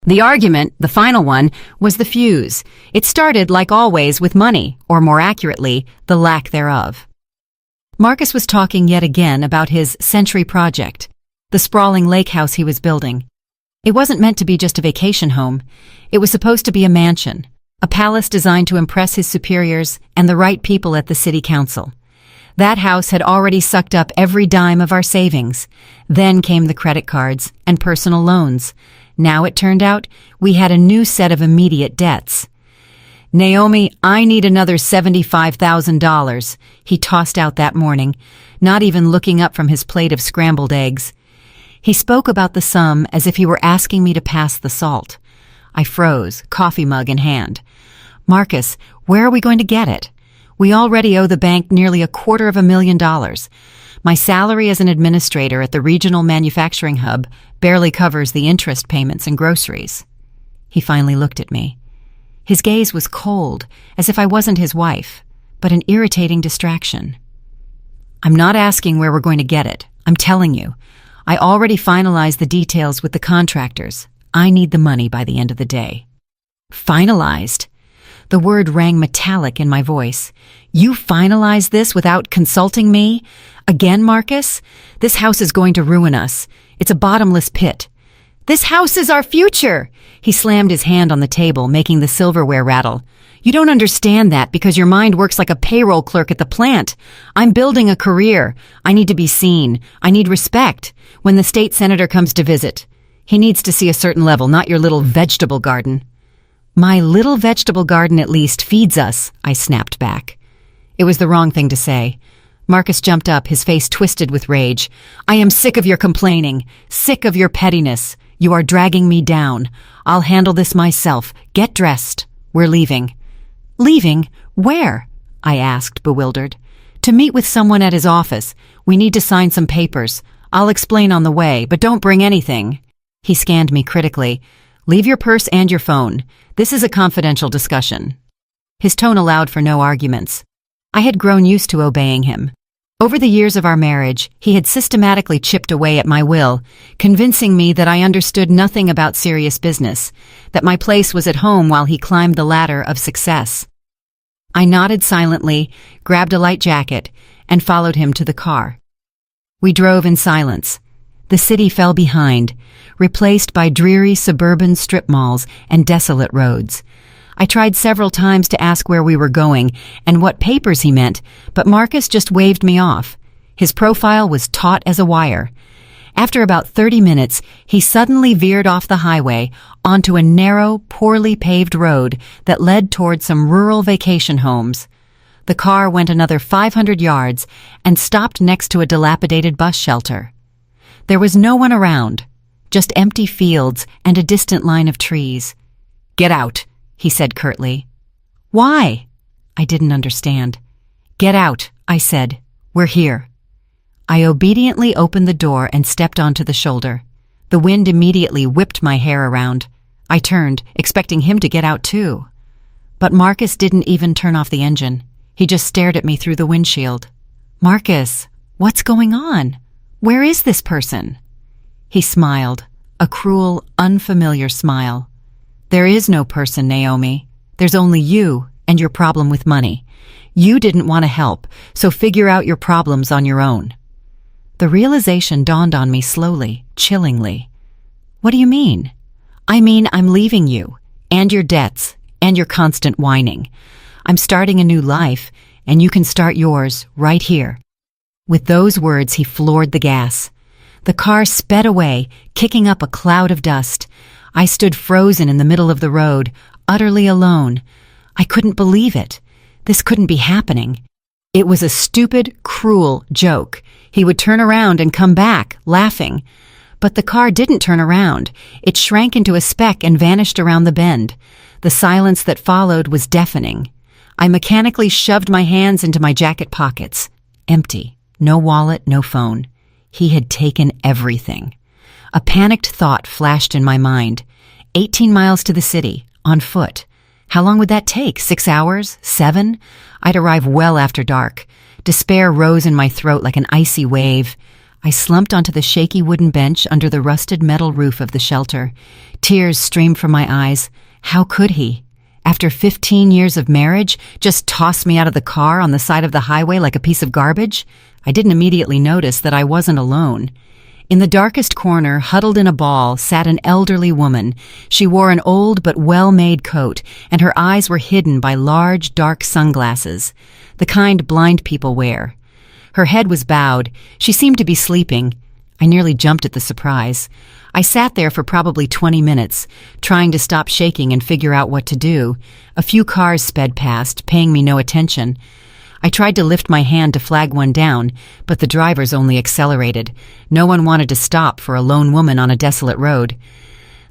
The argument, the final one, was the fuse. It started, like always, with money, or more accurately, the lack thereof. Marcus was talking yet again about his century project, the sprawling lake house he was building. It wasn't meant to be just a vacation home. It was supposed to be a mansion, a palace designed to impress his superiors and the right people at the city council. That house had already sucked up every dime of our savings. Then came the credit cards and personal loans. Now it turned out we had a new set of immediate debts. "Naomi, I need another $75,000, he tossed out that morning, not even looking up from his plate of scrambled eggs. He spoke about the sum as if he were asking me to pass the salt. I froze, coffee mug in hand. "Marcus, where are we going to get it? We already owe the bank nearly $250,000. My salary as an administrator at the regional manufacturing hub barely covers the interest payments and groceries." He finally looked at me. His gaze was cold, as if I wasn't his wife, but an irritating distraction. "I'm not asking where we're going to get it. I'm telling you. I already finalized the details with the contractors. I need the money by the end of the day." "Finalized?" The word rang metallic in my voice. "You finalized this without consulting me? Again, Marcus? This house is going to ruin us. It's a bottomless pit." "This house is our future!" He slammed his hand on the table, making the silverware rattle. "You don't understand that because your mind works like a payroll clerk at the plant. I'm building a career. I need to be seen. I need respect. When the state senator comes to visit, he needs to see a certain level, not your little vegetable garden." "My little vegetable garden at least feeds us," I snapped back. It was the wrong thing to say. Marcus jumped up, his face twisted with rage. "I am sick of your complaining, sick of your pettiness. You are dragging me down. I'll handle this myself. Get dressed. We're leaving." "Leaving? Where?" I asked, bewildered. "To meet with someone at his office. We need to sign some papers. I'll explain on the way, but don't bring anything." He scanned me critically. "Leave your purse and your phone. This is a confidential discussion." His tone allowed for no arguments. I had grown used to obeying him. Over the years of our marriage, he had systematically chipped away at my will, convincing me that I understood nothing about serious business, that my place was at home while he climbed the ladder of success. I nodded silently, grabbed a light jacket, and followed him to the car. We drove in silence. The city fell behind, replaced by dreary suburban strip malls and desolate roads. I tried several times to ask where we were going and what papers he meant, but Marcus just waved me off. His profile was taut as a wire. After about 30 minutes, he suddenly veered off the highway onto a narrow, poorly paved road that led toward some rural vacation homes. The car went another 500 yards and stopped next to a dilapidated bus shelter. There was no one around, just empty fields and a distant line of trees. "Get out," he said curtly. "Why?" I didn't understand. "Get out," I said. "We're here." I obediently opened the door and stepped onto the shoulder. The wind immediately whipped my hair around. I turned, expecting him to get out too. But Marcus didn't even turn off the engine. He just stared at me through the windshield. "Marcus, what's going on? Where is this person?" He smiled, a cruel, unfamiliar smile. "There is no person, Naomi. There's only you and your problem with money. You didn't want to help, so figure out your problems on your own." The realization dawned on me slowly, chillingly. "What do you mean?" "I mean I'm leaving you, and your debts, and your constant whining. I'm starting a new life, and you can start yours right here." With those words, he floored the gas. The car sped away, kicking up a cloud of dust. I stood frozen in the middle of the road, utterly alone. I couldn't believe it. This couldn't be happening. It was a stupid, cruel joke. He would turn around and come back, laughing. But the car didn't turn around. It shrank into a speck and vanished around the bend. The silence that followed was deafening. I mechanically shoved my hands into my jacket pockets. Empty. No wallet, no phone. He had taken everything. A panicked thought flashed in my mind. 18 miles to the city, on foot. How long would that take? 6 hours? 7? I'd arrive well after dark. Despair rose in my throat like an icy wave. I slumped onto the shaky wooden bench under the rusted metal roof of the shelter. Tears streamed from my eyes. How could he? After 15 years of marriage, just toss me out of the car on the side of the highway like a piece of garbage? I didn't immediately notice that I wasn't alone. In the darkest corner, huddled in a ball, sat an elderly woman. She wore an old but well-made coat, and her eyes were hidden by large, dark sunglasses, the kind blind people wear. Her head was bowed. She seemed to be sleeping. I nearly jumped at the surprise. I sat there for probably 20 minutes, trying to stop shaking and figure out what to do. A few cars sped past, paying me no attention. I tried to lift my hand to flag one down, but the drivers only accelerated. No one wanted to stop for a lone woman on a desolate road.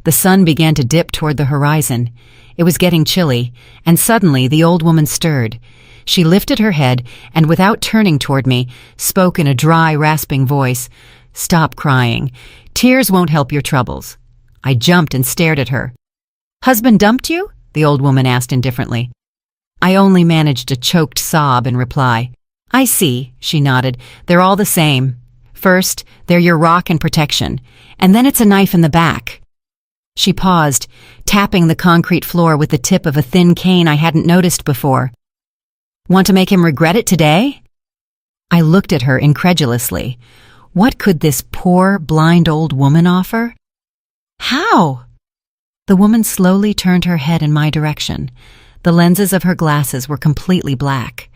The sun began to dip toward the horizon. It was getting chilly, and suddenly the old woman stirred. She lifted her head and, without turning toward me, spoke in a dry, rasping voice. "Stop crying. Tears won't help your troubles." I jumped and stared at her. "Husband dumped you?" the old woman asked indifferently. I only managed a choked sob in reply. "I see," she nodded. "They're all the same. First, they're your rock and protection, and then it's a knife in the back." She paused, tapping the concrete floor with the tip of a thin cane I hadn't noticed before. "Want to make him regret it today?" I looked at her incredulously. What could this poor, blind old woman offer? "How?" The woman slowly turned her head in my direction. The lenses of her glasses were completely black.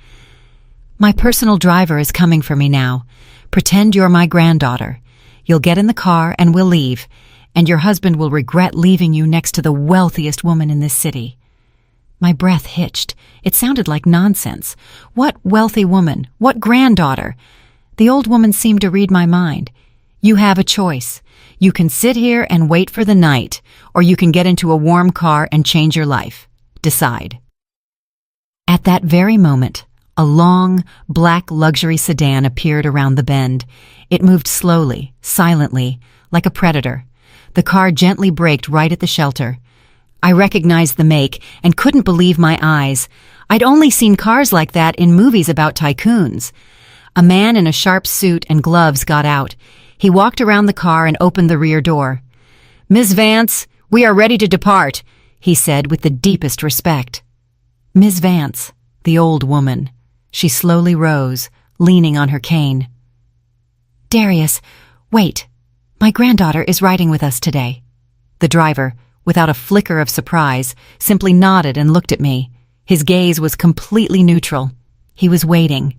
"My personal driver is coming for me now. Pretend you're my granddaughter. You'll get in the car and we'll leave, and your husband will regret leaving you next to the wealthiest woman in this city." My breath hitched. It sounded like nonsense. What wealthy woman? What granddaughter? The old woman seemed to read my mind. "You have a choice. You can sit here and wait for the night, or you can get into a warm car and change your life. Decide." At that very moment, a long, black luxury sedan appeared around the bend. It moved slowly, silently, like a predator. The car gently braked right at the shelter. I recognized the make and couldn't believe my eyes. I'd only seen cars like that in movies about tycoons. A man in a sharp suit and gloves got out. He walked around the car and opened the rear door. "Miss Vance, we are ready to depart," he said with the deepest respect. Miss Vance, the old woman. She slowly rose, leaning on her cane. "Darius, wait. My granddaughter is riding with us today." The driver, without a flicker of surprise, simply nodded and looked at me. His gaze was completely neutral. He was waiting.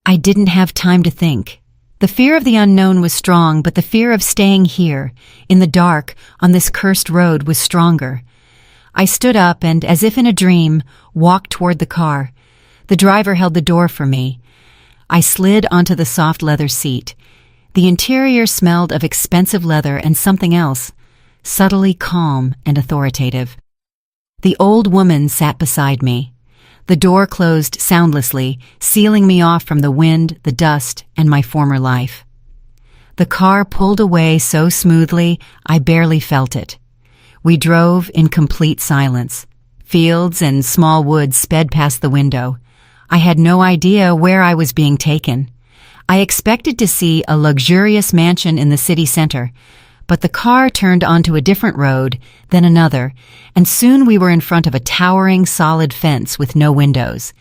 I didn't have time to think. The fear of the unknown was strong, but the fear of staying here, in the dark, on this cursed road, was stronger. I stood up and, as if in a dream, walked toward the car. The driver held the door for me. I slid onto the soft leather seat. The interior smelled of expensive leather and something else, subtly calm and authoritative. The old woman sat beside me. The door closed soundlessly, sealing me off from the wind, the dust, and my former life. The car pulled away so smoothly, I barely felt it. We drove in complete silence. Fields and small woods sped past the window. I had no idea where I was being taken. I expected to see a luxurious mansion in the city center, but the car turned onto a different road, then another, and soon we were in front of a towering, solid fence with no windows.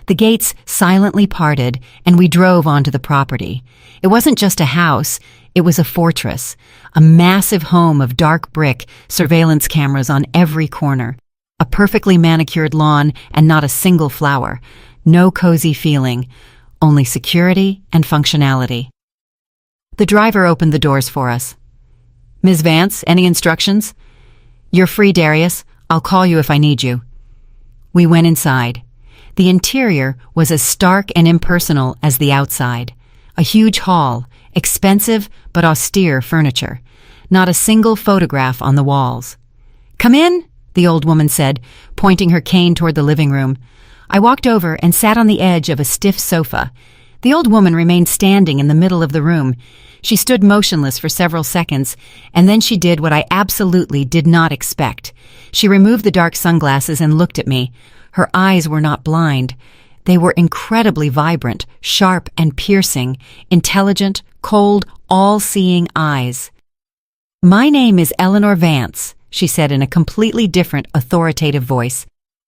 The gates silently parted, and we drove onto the property. It wasn't just a house, it was a fortress, a massive home of dark brick, surveillance cameras on every corner, a perfectly manicured lawn and not a single flower, no cozy feeling, only security and functionality. The driver opened the doors for us. "Ms. Vance, any instructions?" "You're free, Darius. I'll call you if I need you." We went inside. The interior was as stark and impersonal as the outside. A huge hall, expensive but austere furniture. Not a single photograph on the walls. "Come in," the old woman said, pointing her cane toward the living room. I walked over and sat on the edge of a stiff sofa. The old woman remained standing in the middle of the room. She stood motionless for several seconds, and then she did what I absolutely did not expect. She removed the dark sunglasses and looked at me. Her eyes were not blind. They were incredibly vibrant, sharp and piercing, intelligent, cold, all-seeing eyes. "My name is Eleanor Vance," she said in a completely different, authoritative voice.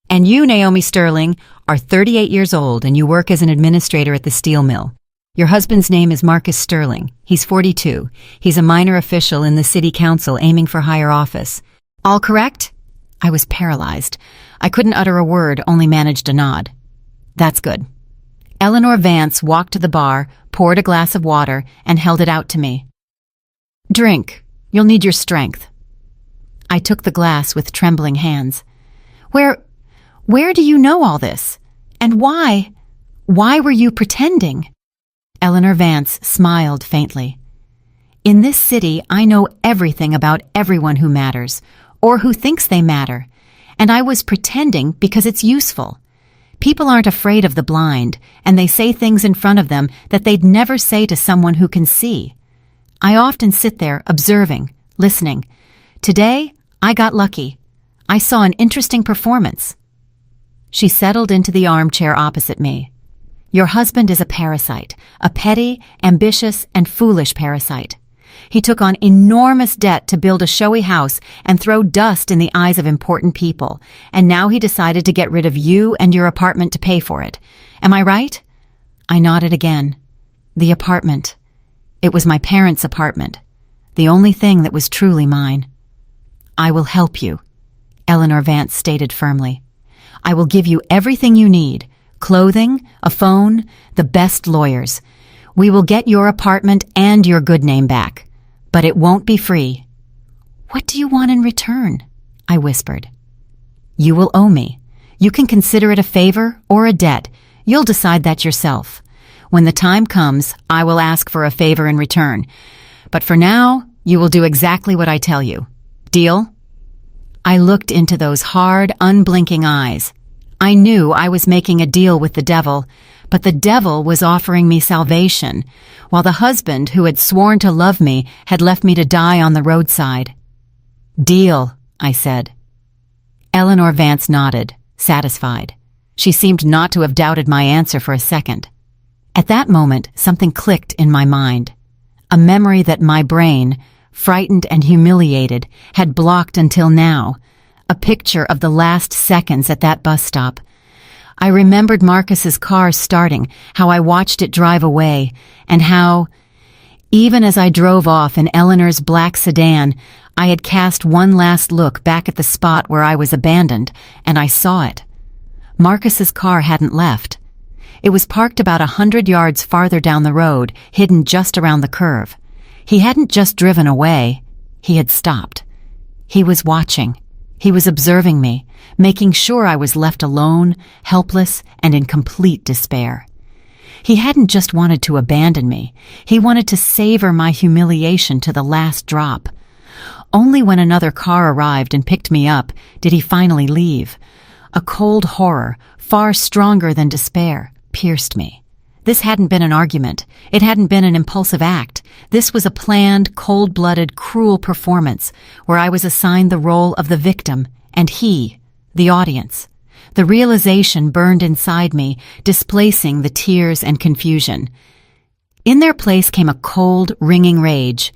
"And you, Naomi Sterling, are 38 years old and you work as an administrator at the steel mill. Your husband's name is Marcus Sterling. He's 42. He's a minor official in the city council aiming for higher office. All correct?" I was paralyzed. I couldn't utter a word, only managed a nod. "That's good." Eleanor Vance walked to the bar, poured a glass of water, and held it out to me. "Drink. You'll need your strength." I took the glass with trembling hands. Where do you know all this? And why were you pretending?" Eleanor Vance smiled faintly. "In this city, I know everything about everyone who matters, or who thinks they matter, and I was pretending because it's useful. People aren't afraid of the blind, and they say things in front of them that they'd never say to someone who can see. I often sit there observing, listening. Today, I got lucky. I saw an interesting performance." She settled into the armchair opposite me. "Your husband is a parasite, a petty, ambitious, and foolish parasite. He took on enormous debt to build a showy house and throw dust in the eyes of important people, and now he decided to get rid of you and your apartment to pay for it. Am I right?" I nodded again. The apartment. It was my parents' apartment, the only thing that was truly mine. "I will help you," Eleanor Vance stated firmly. "I will give you everything you need, clothing, a phone, the best lawyers. We will get your apartment and your good name back, but it won't be free." "What do you want in return?" I whispered. "You will owe me. You can consider it a favor or a debt. You'll decide that yourself. When the time comes, I will ask for a favor in return. But for now, you will do exactly what I tell you. Deal?" I looked into those hard, unblinking eyes. I knew I was making a deal with the devil, but the devil was offering me salvation, while the husband who had sworn to love me had left me to die on the roadside. "Deal," I said. Eleanor Vance nodded, satisfied. She seemed not to have doubted my answer for a second. At that moment, something clicked in my mind. A memory that my brain, frightened and humiliated, had blocked until now. A picture of the last seconds at that bus stop. I remembered Marcus's car starting, how I watched it drive away, and how, even as I drove off in Eleanor's black sedan, I had cast one last look back at the spot where I was abandoned, and I saw it. Marcus's car hadn't left. It was parked about 100 yards farther down the road, hidden just around the curve. He hadn't just driven away. He had stopped. He was watching. He was observing me, making sure I was left alone, helpless, and in complete despair. He hadn't just wanted to abandon me. He wanted to savor my humiliation to the last drop. Only when another car arrived and picked me up did he finally leave. A cold horror, far stronger than despair, pierced me. This hadn't been an argument. It hadn't been an impulsive act. This was a planned, cold-blooded, cruel performance where I was assigned the role of the victim and he, the audience. The realization burned inside me, displacing the tears and confusion. In their place came a cold, ringing rage.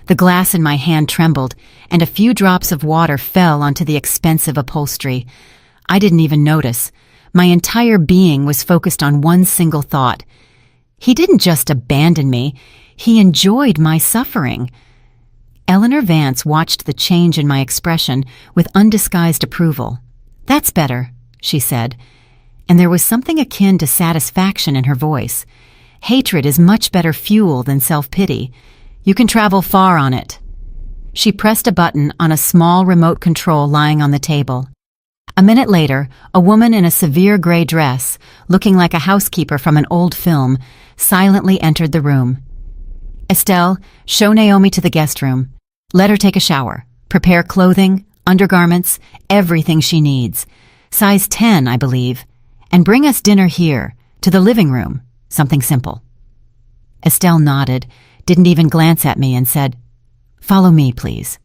The glass in my hand trembled, and a few drops of water fell onto the expensive upholstery. I didn't even notice. My entire being was focused on one single thought. He didn't just abandon me. He enjoyed my suffering. Eleanor Vance watched the change in my expression with undisguised approval. "That's better," she said, and there was something akin to satisfaction in her voice. "Hatred is much better fuel than self-pity. You can travel far on it." She pressed a button on a small remote control lying on the table. A minute later, a woman in a severe gray dress, looking like a housekeeper from an old film, silently entered the room. "Estelle, show Naomi to the guest room. Let her take a shower. Prepare clothing, undergarments, everything she needs. Size 10, I believe. And bring us dinner here, to the living room. Something simple." Estelle nodded, didn't even glance at me, and said, "Follow me, please."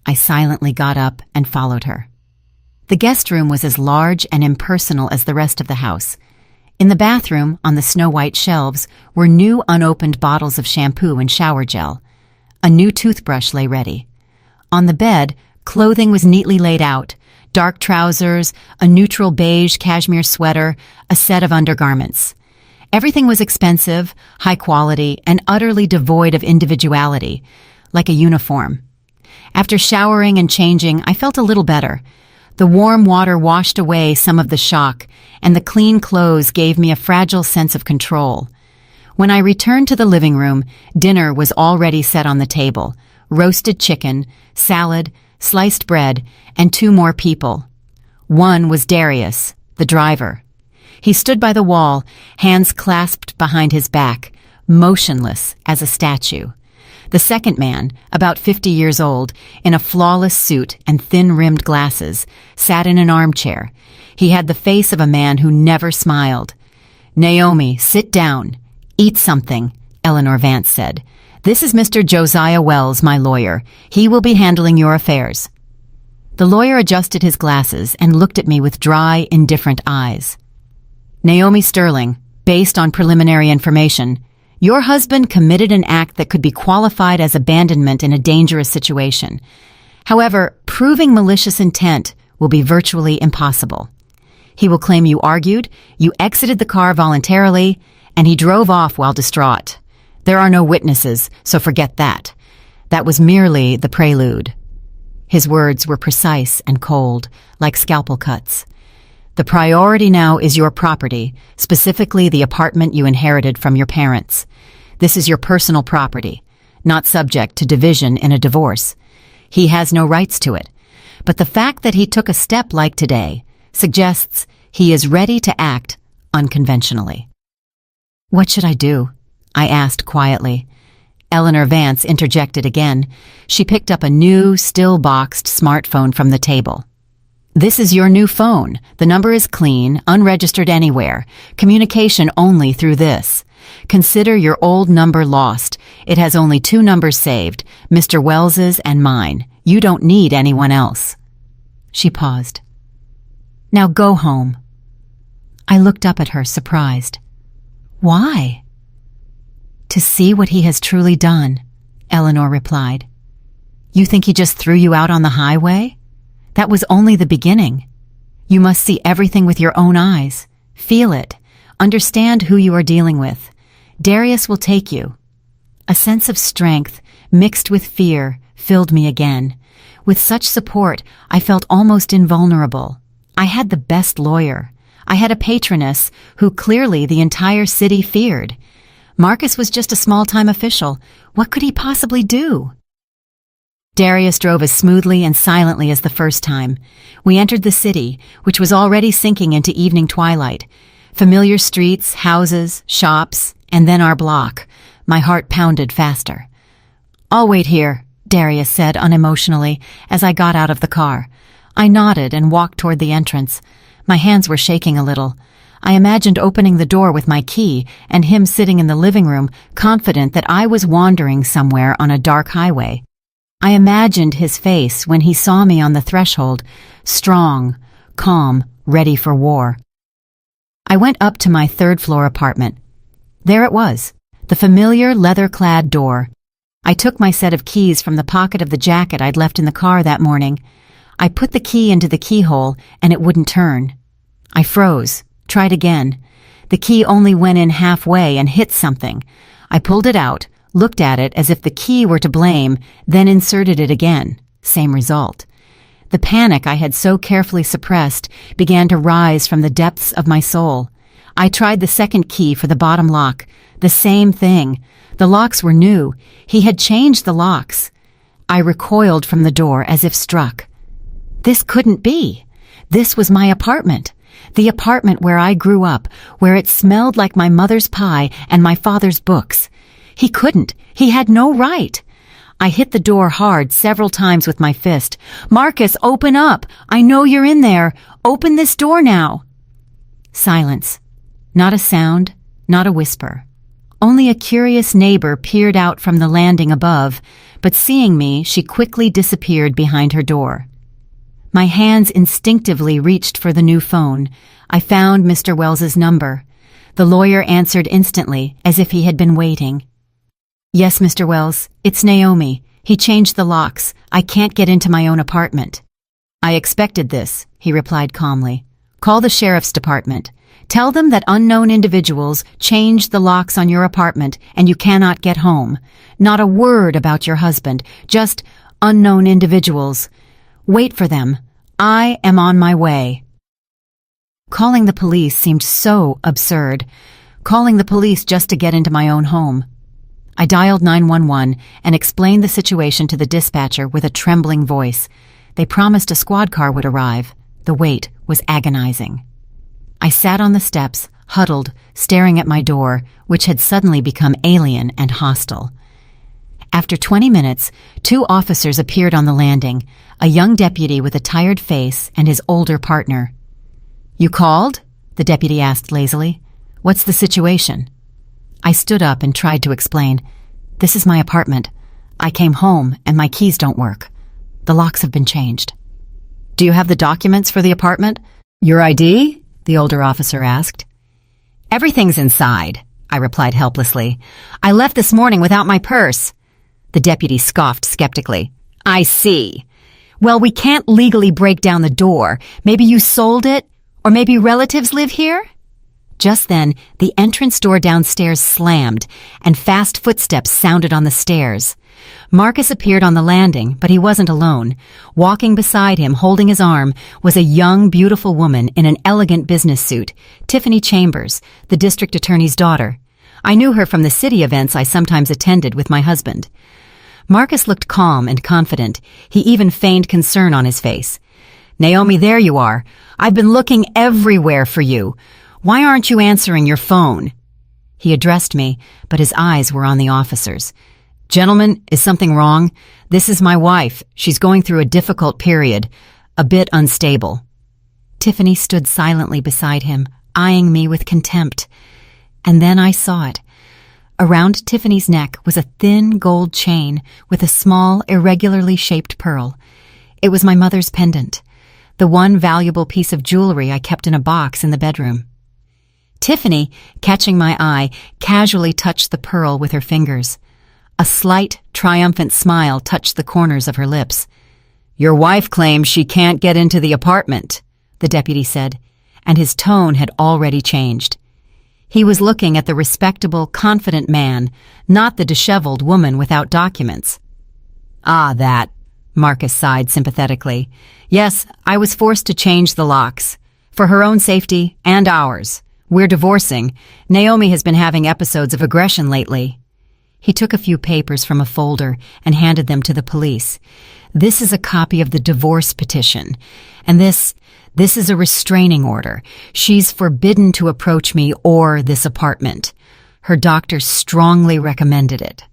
I silently got up and followed her. The guest room was as large and impersonal as the rest of the house. In the bathroom, on the snow-white shelves, were new unopened bottles of shampoo and shower gel. A new toothbrush lay ready. On the bed, clothing was neatly laid out: dark trousers, a neutral beige cashmere sweater, a set of undergarments. Everything was expensive, high quality, and utterly devoid of individuality, like a uniform. After showering and changing, I felt a little better. The warm water washed away some of the shock, and the clean clothes gave me a fragile sense of control. When I returned to the living room, dinner was already set on the table: roasted chicken, salad, sliced bread, and 2 more people. One was Darius, the driver. He stood by the wall, hands clasped behind his back, motionless as a statue. The second man, about 50 years old, in a flawless suit and thin-rimmed glasses, sat in an armchair. He had the face of a man who never smiled. "Naomi, sit down. Eat something," Eleanor Vance said. "This is Mr. Josiah Wells, my lawyer. He will be handling your affairs." The lawyer adjusted his glasses and looked at me with dry, indifferent eyes. "Naomi Sterling, based on preliminary information, your husband committed an act that could be qualified as abandonment in a dangerous situation. However, proving malicious intent will be virtually impossible. He will claim you argued, you exited the car voluntarily, and he drove off while distraught. There are no witnesses, so forget that. That was merely the prelude." His words were precise and cold, like scalpel cuts. "The priority now is your property, specifically the apartment you inherited from your parents. This is your personal property, not subject to division in a divorce. He has no rights to it. But the fact that he took a step like today suggests he is ready to act unconventionally." "What should I do?" I asked quietly. Eleanor Vance interjected again. She picked up a new, still-boxed smartphone from the table. "This is your new phone. The number is clean, unregistered anywhere. Communication only through this. Consider your old number lost. It has only 2 numbers saved, Mr. Wells's and mine. You don't need anyone else." She paused. "Now go home." I looked up at her, surprised. "Why?" "To see what he has truly done," Eleanor replied. "You think he just threw you out on the highway? That was only the beginning. You must see everything with your own eyes. Feel it. Understand who you are dealing with. Darius will take you." A sense of strength, mixed with fear, filled me again. With such support, I felt almost invulnerable. I had the best lawyer. I had a patroness who clearly the entire city feared. Marcus was just a small-time official. What could he possibly do? Darius drove as smoothly and silently as the first time. We entered the city, which was already sinking into evening twilight. Familiar streets, houses, shops, and then our block. My heart pounded faster. "I'll wait here," Darius said unemotionally as I got out of the car. I nodded and walked toward the entrance. My hands were shaking a little. I imagined opening the door with my key and him sitting in the living room, confident that I was wandering somewhere on a dark highway. I imagined his face when he saw me on the threshold, strong, calm, ready for war. I went up to my 3rd-floor apartment. There it was, the familiar leather-clad door. I took my set of keys from the pocket of the jacket I'd left in the car that morning. I put the key into the keyhole, and it wouldn't turn. I froze, tried again. The key only went in halfway and hit something. I pulled it out, looked at it as if the key were to blame, then inserted it again. Same result. The panic I had so carefully suppressed began to rise from the depths of my soul. I tried the second key for the bottom lock. The same thing. The locks were new. He had changed the locks. I recoiled from the door as if struck. This couldn't be. This was my apartment. The apartment where I grew up, where it smelled like my mother's pie and my father's books. He couldn't. He had no right. I hit the door hard several times with my fist. "Marcus, open up! I know you're in there! Open this door now!" Silence. Not a sound, not a whisper. Only a curious neighbor peered out from the landing above, but seeing me, she quickly disappeared behind her door. My hands instinctively reached for the new phone. I found Mr. Wells's number. The lawyer answered instantly, as if he had been waiting. "Yes, Mr. Wells, it's Naomi. He changed the locks. I can't get into my own apartment." "I expected this," he replied calmly. "Call the sheriff's department. Tell them that unknown individuals changed the locks on your apartment and you cannot get home. Not a word about your husband, just unknown individuals. Wait for them. I am on my way." Calling the police seemed so absurd. Calling the police just to get into my own home. I dialed 911 and explained the situation to the dispatcher with a trembling voice. They promised a squad car would arrive. The wait was agonizing. I sat on the steps, huddled, staring at my door, which had suddenly become alien and hostile. After 20 minutes, 2 officers appeared on the landing, a young deputy with a tired face and his older partner. "You called?" the deputy asked lazily. "What's the situation?" I stood up and tried to explain. "This is my apartment. I came home and my keys don't work. The locks have been changed." "Do you have the documents for the apartment?" "Your ID?" the older officer asked. "Everything's inside," I replied helplessly. "I left this morning without my purse." The deputy scoffed skeptically. "I see. Well, we can't legally break down the door. Maybe you sold it? Or maybe relatives live here?" Just then, the entrance door downstairs slammed, and fast footsteps sounded on the stairs. Marcus appeared on the landing, but he wasn't alone. Walking beside him, holding his arm, was a young, beautiful woman in an elegant business suit, Tiffany Chambers, the district attorney's daughter. I knew her from the city events I sometimes attended with my husband. Marcus looked calm and confident. He even feigned concern on his face. "Naomi, there you are. I've been looking everywhere for you. Why aren't you answering your phone?" He addressed me, but his eyes were on the officers. "Gentlemen, is something wrong? This is my wife. She's going through a difficult period, a bit unstable." Tiffany stood silently beside him, eyeing me with contempt. And then I saw it. Around Tiffany's neck was a thin gold chain with a small, irregularly shaped pearl. It was my mother's pendant, the one valuable piece of jewelry I kept in a box in the bedroom. Tiffany, catching my eye, casually touched the pearl with her fingers. A slight, triumphant smile touched the corners of her lips. "Your wife claims she can't get into the apartment," the deputy said, and his tone had already changed. He was looking at the respectable, confident man, not the disheveled woman without documents. "Ah, that," Marcus sighed sympathetically. "Yes, I was forced to change the locks. For her own safety and ours. We're divorcing. Naomi has been having episodes of aggression lately." He took a few papers from a folder and handed them to the police. "This is a copy of the divorce petition. And this is a restraining order. She's forbidden to approach me or this apartment. Her doctor strongly recommended it."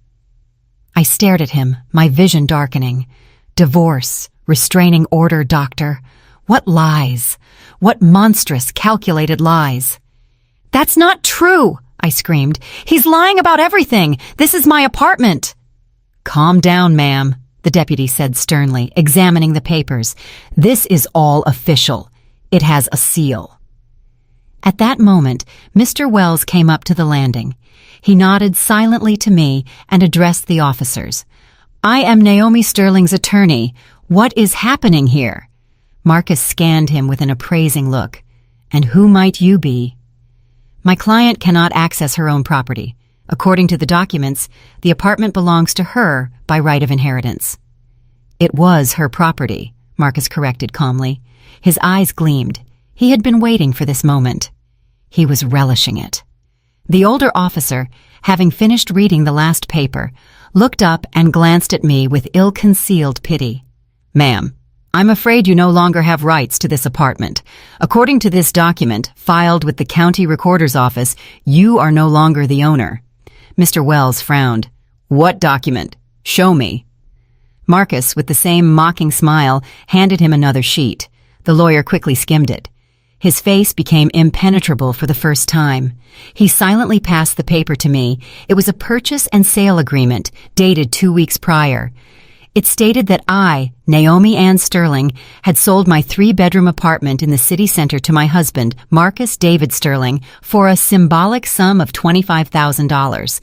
I stared at him, my vision darkening. Divorce, restraining order, doctor. What lies? What monstrous, calculated lies? "That's not true!" I screamed. "He's lying about everything. This is my apartment." "Calm down, ma'am," the deputy said sternly, examining the papers. "This is all official. It has a seal." At that moment, Mr. Wells came up to the landing. He nodded silently to me and addressed the officers. "I am Naomi Sterling's attorney. What is happening here?" Marcus scanned him with an appraising look. "And who might you be?" "My client cannot access her own property. According to the documents, the apartment belongs to her by right of inheritance." "It was her property," Marcus corrected calmly. His eyes gleamed. He had been waiting for this moment. He was relishing it. The older officer, having finished reading the last paper, looked up and glanced at me with ill-concealed pity. "Ma'am, I'm afraid you no longer have rights to this apartment. According to this document, filed with the county recorder's office, you are no longer the owner." Mr. Wells frowned. "What document? Show me." Marcus, with the same mocking smile, handed him another sheet. The lawyer quickly skimmed it. His face became impenetrable for the first time. He silently passed the paper to me. It was a purchase and sale agreement, dated 2 weeks prior. It stated that I, Naomi Ann Sterling, had sold my 3-bedroom apartment in the city center to my husband, Marcus David Sterling, for a symbolic sum of $25,000.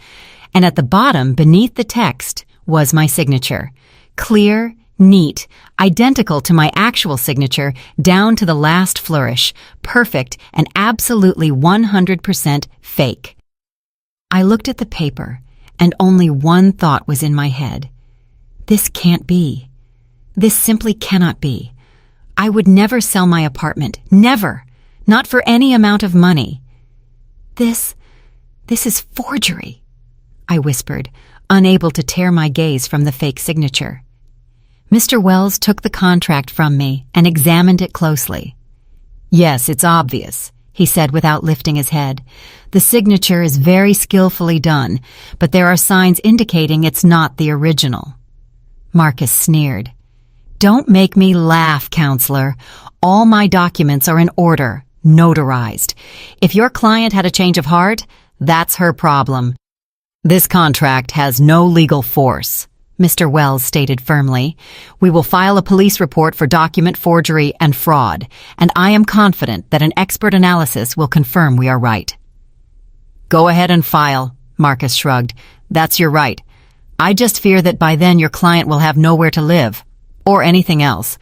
And at the bottom, beneath the text, was my signature. Clear, neat, identical to my actual signature, down to the last flourish, perfect and absolutely 100% fake. I looked at the paper, and only one thought was in my head. This can't be. This simply cannot be. I would never sell my apartment. Never. Not for any amount of money. This is forgery, I whispered, unable to tear my gaze from the fake signature. Mr. Wells took the contract from me and examined it closely. Yes, it's obvious, he said without lifting his head. The signature is very skillfully done, but there are signs indicating it's not the original. Marcus sneered. Don't make me laugh, counselor. All my documents are in order, notarized. If your client had a change of heart, that's her problem. This contract has no legal force, Mr. Wells stated firmly. We will file a police report for document forgery and fraud, and I am confident that an expert analysis will confirm we are right. Go ahead and file, Marcus shrugged. That's your right. I just fear that by then your client will have nowhere to live, or anything else.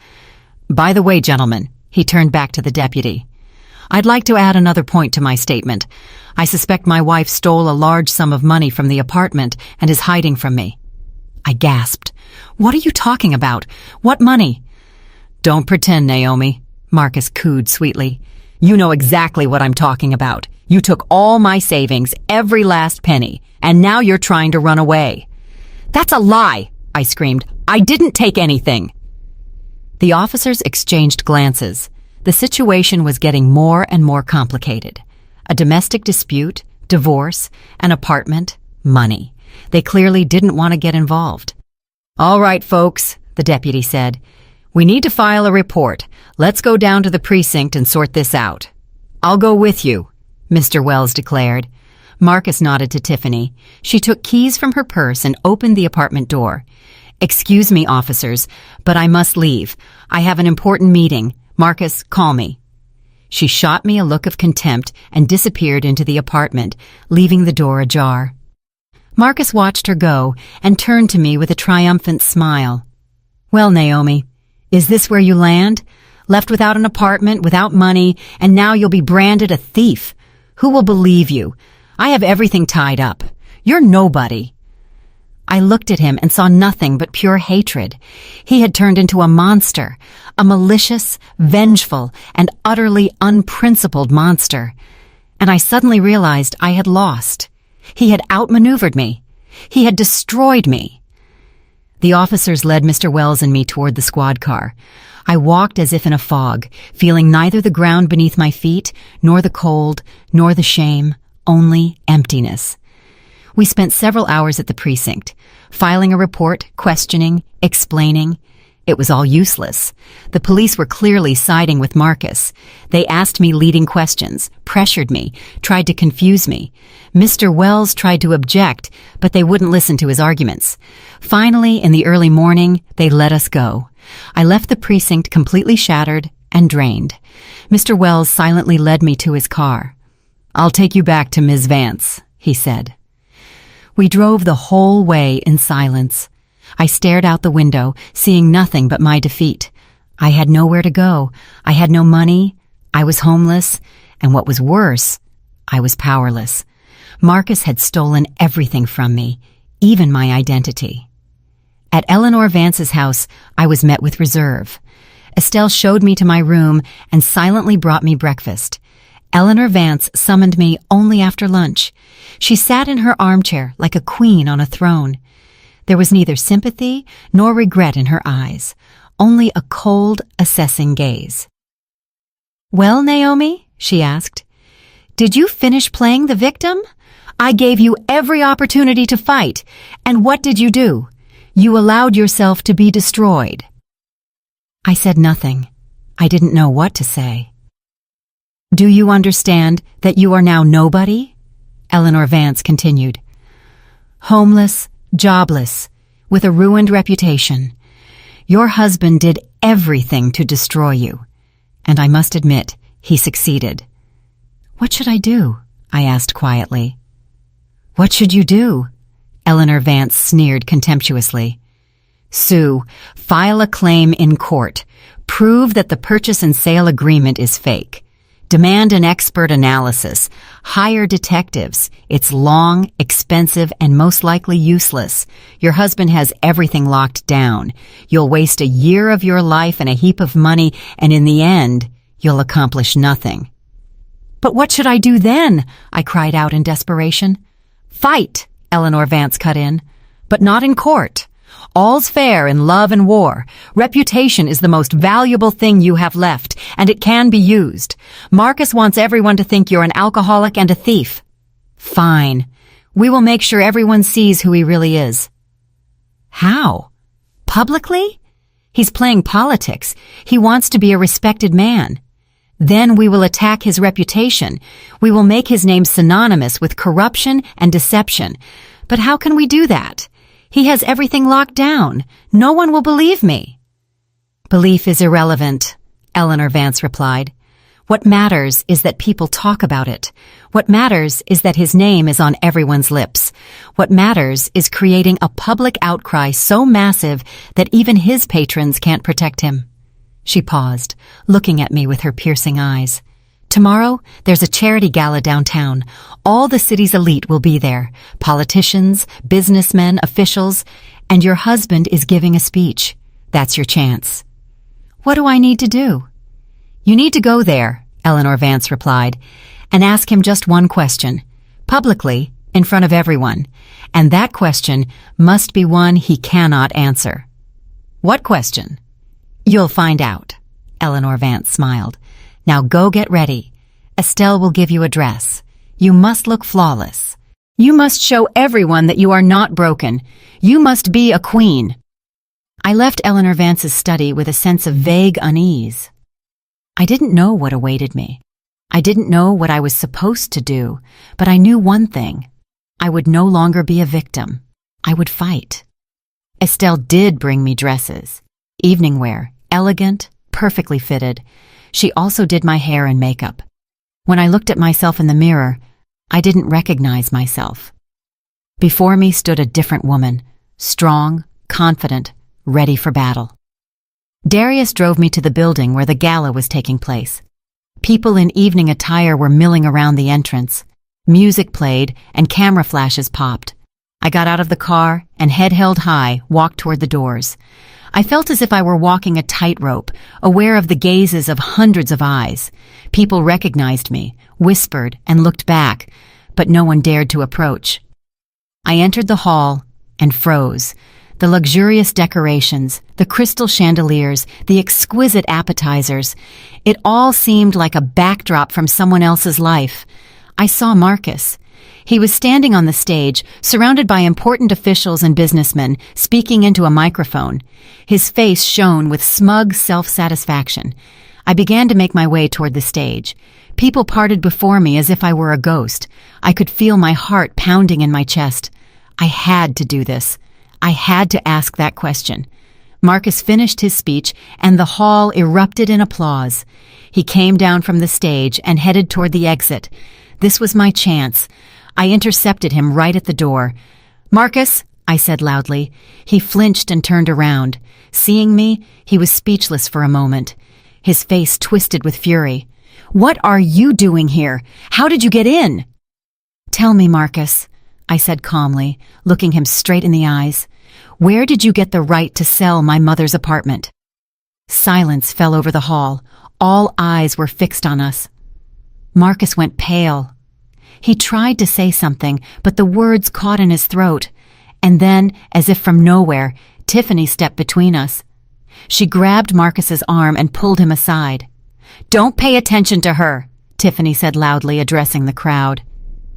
By the way, gentlemen, he turned back to the deputy, I'd like to add another point to my statement. I suspect my wife stole a large sum of money from the apartment and is hiding from me. I gasped. What are you talking about? What money? Don't pretend, Naomi, Marcus cooed sweetly. You know exactly what I'm talking about. You took all my savings, every last penny, and now you're trying to run away. That's a lie, I screamed. I didn't take anything. The officers exchanged glances. The situation was getting more and more complicated. A domestic dispute, divorce, an apartment, money. They clearly didn't want to get involved. All right, folks, the deputy said. We need to file a report. Let's go down to the precinct and sort this out. I'll go with you, Mr. Wells declared. Marcus nodded to Tiffany. She took keys from her purse and opened the apartment door. Excuse me, officers, but I must leave. I have an important meeting. Marcus, call me. She shot me a look of contempt and disappeared into the apartment, leaving the door ajar. Marcus watched her go and turned to me with a triumphant smile. Well, Naomi, is this where you land? Left without an apartment, without money, and now you'll be branded a thief. Who will believe you? I have everything tied up. You're nobody. I looked at him and saw nothing but pure hatred. He had turned into a monster, a malicious, vengeful, and utterly unprincipled monster. And I suddenly realized I had lost. He had outmaneuvered me. He had destroyed me. The officers led Mr. Wells and me toward the squad car. I walked as if in a fog, feeling neither the ground beneath my feet, nor the cold, nor the shame, only emptiness. We spent several hours at the precinct, filing a report, questioning, explaining. It was all useless. The police were clearly siding with Marcus. They asked me leading questions, pressured me, tried to confuse me. Mr. Wells tried to object, but they wouldn't listen to his arguments. Finally, in the early morning, they let us go. I left the precinct completely shattered and drained. Mr. Wells silently led me to his car. I'll take you back to Ms. Vance, he said. We drove the whole way in silence. I stared out the window, seeing nothing but my defeat. I had nowhere to go. I had no money. I was homeless. And what was worse, I was powerless. Marcus had stolen everything from me, even my identity. At Eleanor Vance's house, I was met with reserve. Estelle showed me to my room and silently brought me breakfast. Eleanor Vance summoned me only after lunch. She sat in her armchair like a queen on a throne. There was neither sympathy nor regret in her eyes, only a cold, assessing gaze. "Well, Naomi," she asked, "did you finish playing the victim? I gave you every opportunity to fight, and what did you do? You allowed yourself to be destroyed." I said nothing. I didn't know what to say. "Do you understand that you are now nobody?" Eleanor Vance continued. "Homeless, jobless, with a ruined reputation. Your husband did everything to destroy you. And I must admit, he succeeded. What should I do? I asked quietly. What should you do? Eleanor Vance sneered contemptuously. Sue, file a claim in court. Prove that the purchase and sale agreement is fake. Demand an expert analysis. Hire detectives. It's long, expensive, and most likely useless. Your husband has everything locked down. You'll waste a year of your life and a heap of money, and in the end, you'll accomplish nothing. But what should I do then? I cried out in desperation. Fight, Eleanor Vance cut in. But not in court. All's fair in love and war. Reputation is the most valuable thing you have left, and it can be used. Marcus wants everyone to think you're an alcoholic and a thief. Fine. We will make sure everyone sees who he really is. How? Publicly? He's playing politics. He wants to be a respected man. Then we will attack his reputation. We will make his name synonymous with corruption and deception. But how can we do that? He has everything locked down. No one will believe me. Belief is irrelevant, Eleanor Vance replied. What matters is that people talk about it. What matters is that his name is on everyone's lips. What matters is creating a public outcry so massive that even his patrons can't protect him. She paused, looking at me with her piercing eyes. Tomorrow, there's a charity gala downtown. All the city's elite will be there. Politicians, businessmen, officials, and your husband is giving a speech. That's your chance. What do I need to do? You need to go there, Eleanor Vance replied, and ask him just one question, publicly, in front of everyone. And that question must be one he cannot answer. What question? You'll find out, Eleanor Vance smiled. Now go get ready. Estelle will give you a dress. You must look flawless. You must show everyone that you are not broken. You must be a queen. I left Eleanor Vance's study with a sense of vague unease. I didn't know what awaited me. I didn't know what I was supposed to do, but I knew one thing. I would no longer be a victim. I would fight. Estelle did bring me dresses. Evening wear, elegant, perfectly fitted. She also did my hair and makeup. When I looked at myself in the mirror, I didn't recognize myself. Before me stood a different woman, strong, confident, ready for battle. Darius drove me to the building where the gala was taking place. People in evening attire were milling around the entrance. Music played and camera flashes popped. I got out of the car and, head held high, walked toward the doors. I felt as if I were walking a tightrope, aware of the gazes of hundreds of eyes. People recognized me, whispered, and looked back, but no one dared to approach. I entered the hall and froze. The luxurious decorations, the crystal chandeliers, the exquisite appetizers. It all seemed like a backdrop from someone else's life. I saw Marcus. He was standing on the stage, surrounded by important officials and businessmen, speaking into a microphone. His face shone with smug self-satisfaction. I began to make my way toward the stage. People parted before me as if I were a ghost. I could feel my heart pounding in my chest. I had to do this. I had to ask that question. Marcus finished his speech, and the hall erupted in applause. He came down from the stage and headed toward the exit. This was my chance. I intercepted him right at the door. "Marcus," I said loudly. He flinched and turned around. Seeing me, he was speechless for a moment. His face twisted with fury. "What are you doing here? How did you get in?" "Tell me, Marcus," I said calmly, looking him straight in the eyes. "Where did you get the right to sell my mother's apartment?" Silence fell over the hall. All eyes were fixed on us. Marcus went pale. He tried to say something, but the words caught in his throat. And then, as if from nowhere, Tiffany stepped between us. She grabbed Marcus's arm and pulled him aside. "Don't pay attention to her," Tiffany said loudly, addressing the crowd.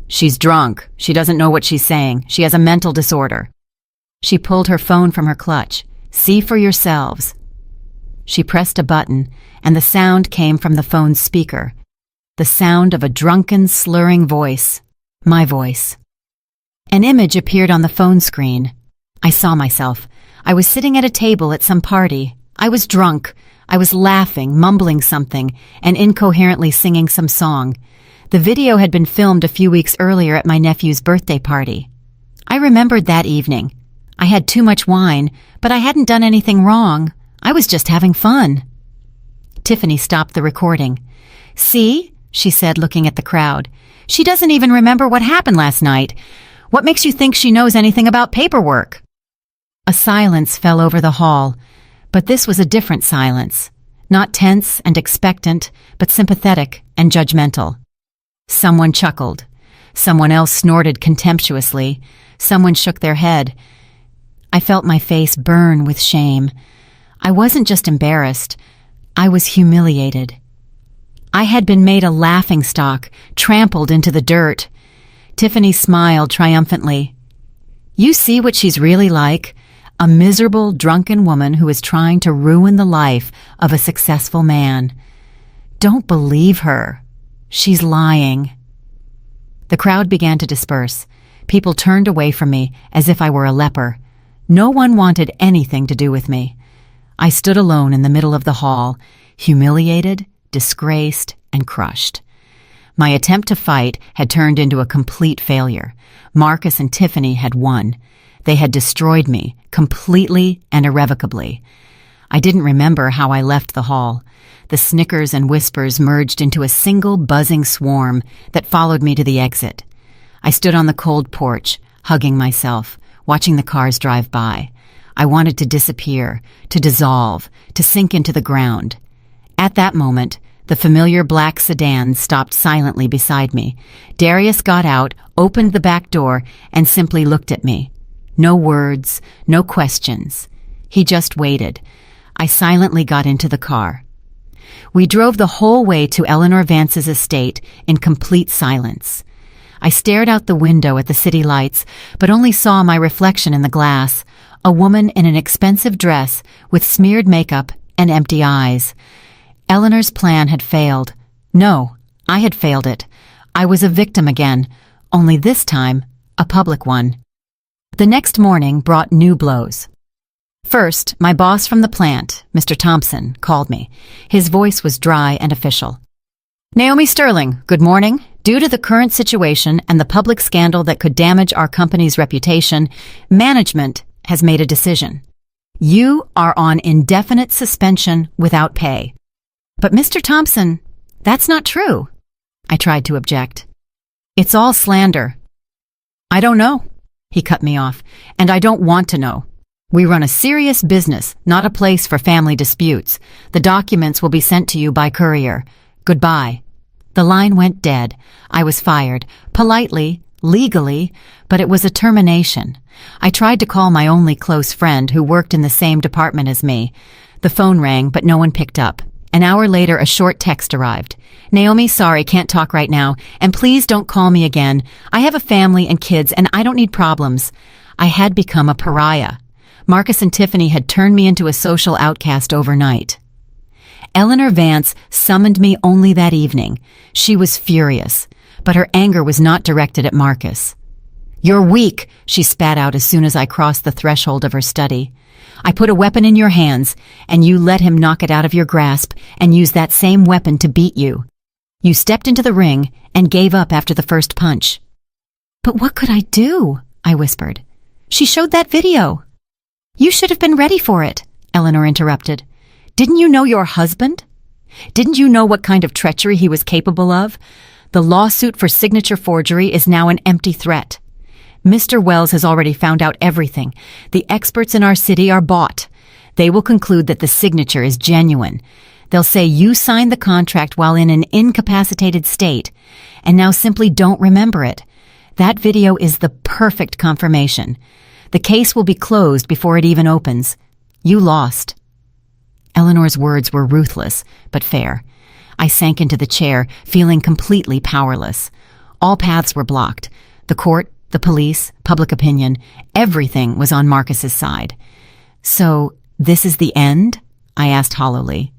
"She's drunk. She doesn't know what she's saying. She has a mental disorder." She pulled her phone from her clutch. "See for yourselves." She pressed a button, and the sound came from the phone's speaker. The sound of a drunken, slurring voice. My voice. An image appeared on the phone screen. I saw myself. I was sitting at a table at some party. I was drunk. I was laughing, mumbling something, and incoherently singing some song. The video had been filmed a few weeks earlier at my nephew's birthday party. I remembered that evening. I had too much wine, but I hadn't done anything wrong. I was just having fun. Tiffany stopped the recording. "See?" she said, looking at the crowd. "She doesn't even remember what happened last night. What makes you think she knows anything about paperwork?" A silence fell over the hall, but this was a different silence. Not tense and expectant, but sympathetic and judgmental. Someone chuckled. Someone else snorted contemptuously. Someone shook their head. I felt my face burn with shame. I wasn't just embarrassed. I was humiliated. I had been made a laughingstock, trampled into the dirt. Tiffany smiled triumphantly. "You see what she's really like? A miserable, drunken woman who is trying to ruin the life of a successful man. Don't believe her. She's lying." The crowd began to disperse. People turned away from me as if I were a leper. No one wanted anything to do with me. I stood alone in the middle of the hall, humiliated, disgraced, and crushed. My attempt to fight had turned into a complete failure. Marcus and Tiffany had won. They had destroyed me, completely and irrevocably. I didn't remember how I left the hall. The snickers and whispers merged into a single buzzing swarm that followed me to the exit. I stood on the cold porch, hugging myself, watching the cars drive by. I wanted to disappear, to dissolve, to sink into the ground. At that moment, the familiar black sedan stopped silently beside me. Darius got out, opened the back door, and simply looked at me. No words, no questions. He just waited. I silently got into the car. We drove the whole way to Eleanor Vance's estate in complete silence. I stared out the window at the city lights, but only saw my reflection in the glass, a woman in an expensive dress with smeared makeup and empty eyes. Eleanor's plan had failed. No, I had failed it. I was a victim again, only this time a public one. The next morning brought new blows. First, my boss from the plant, Mr. Thompson, called me. His voice was dry and official. "Naomi Sterling, good morning. Due to the current situation and the public scandal that could damage our company's reputation, management has made a decision. You are on indefinite suspension without pay." "But Mr. Thompson, that's not true." I tried to object. "It's all slander." "I don't know," he cut me off, "and I don't want to know. We run a serious business, not a place for family disputes. The documents will be sent to you by courier. Goodbye." The line went dead. I was fired, politely, legally, but it was a termination. I tried to call my only close friend who worked in the same department as me. The phone rang, but no one picked up. An hour later, a short text arrived. "Naomi, sorry, can't talk right now, and please don't call me again. I have a family and kids, and I don't need problems." I had become a pariah. Marcus and Tiffany had turned me into a social outcast overnight. Eleanor Vance summoned me only that evening. She was furious, but her anger was not directed at Marcus. "You're weak," she spat out as soon as I crossed the threshold of her study. "I put a weapon in your hands, and you let him knock it out of your grasp and use that same weapon to beat you. You stepped into the ring and gave up after the first punch." "But what could I do?" I whispered. "She showed that video." "You should have been ready for it," Eleanor interrupted. "Didn't you know your husband? Didn't you know what kind of treachery he was capable of? The lawsuit for signature forgery is now an empty threat. Mr. Wells has already found out everything. The experts in our city are bought. They will conclude that the signature is genuine. They'll say you signed the contract while in an incapacitated state, and now simply don't remember it. That video is the perfect confirmation. The case will be closed before it even opens. You lost." Eleanor's words were ruthless, but fair. I sank into the chair, feeling completely powerless. All paths were blocked. The court, the police, public opinion, everything was on Marcus's side. "So, this is the end?" I asked hollowly.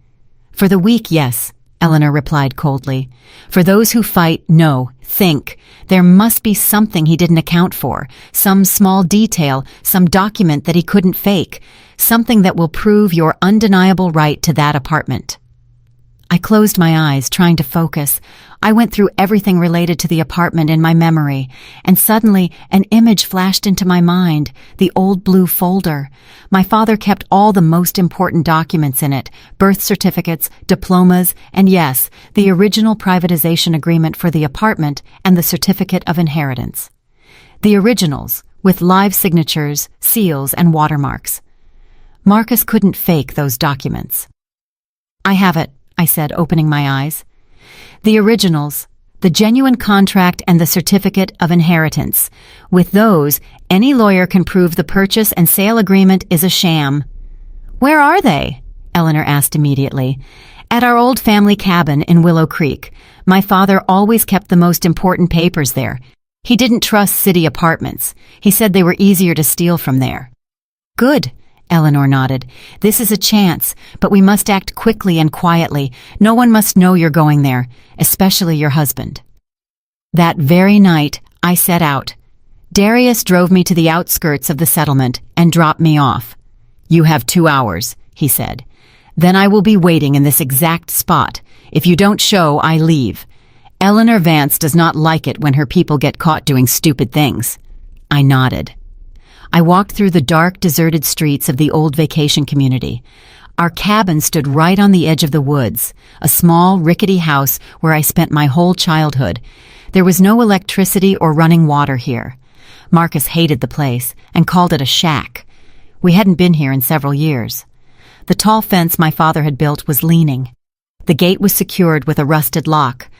"For the week, yes," Eleanor replied coldly. For those who fight, no, think. There must be something he didn't account for, some small detail, some document that he couldn't fake, something that will prove your undeniable right to that apartment. I closed my eyes, trying to focus. I went through everything related to the apartment in my memory, and suddenly an image flashed into my mind, the old blue folder. My father kept all the most important documents in it, birth certificates, diplomas, and yes, the original privatization agreement for the apartment and the certificate of inheritance. The originals, with live signatures, seals, and watermarks. Marcus couldn't fake those documents. I have it, I said, opening my eyes. The originals, the genuine contract and the certificate of inheritance. With those, any lawyer can prove the purchase and sale agreement is a sham. Where are they? Eleanor asked immediately. At our old family cabin in Willow Creek. My father always kept the most important papers there. He didn't trust city apartments. He said they were easier to steal from there. Good. Eleanor nodded. This is a chance, but we must act quickly and quietly. No one must know you're going there, especially your husband. That very night, I set out. Darius drove me to the outskirts of the settlement and dropped me off. You have 2 hours, he said. Then I will be waiting in this exact spot. If you don't show, I leave. Eleanor Vance does not like it when her people get caught doing stupid things. I nodded. I walked through the dark, deserted streets of the old vacation community. Our cabin stood right on the edge of the woods, a small, rickety house where I spent my whole childhood. There was no electricity or running water here. Marcus hated the place and called it a shack. We hadn't been here in several years. The tall fence my father had built was leaning. The gate was secured with a rusted lock.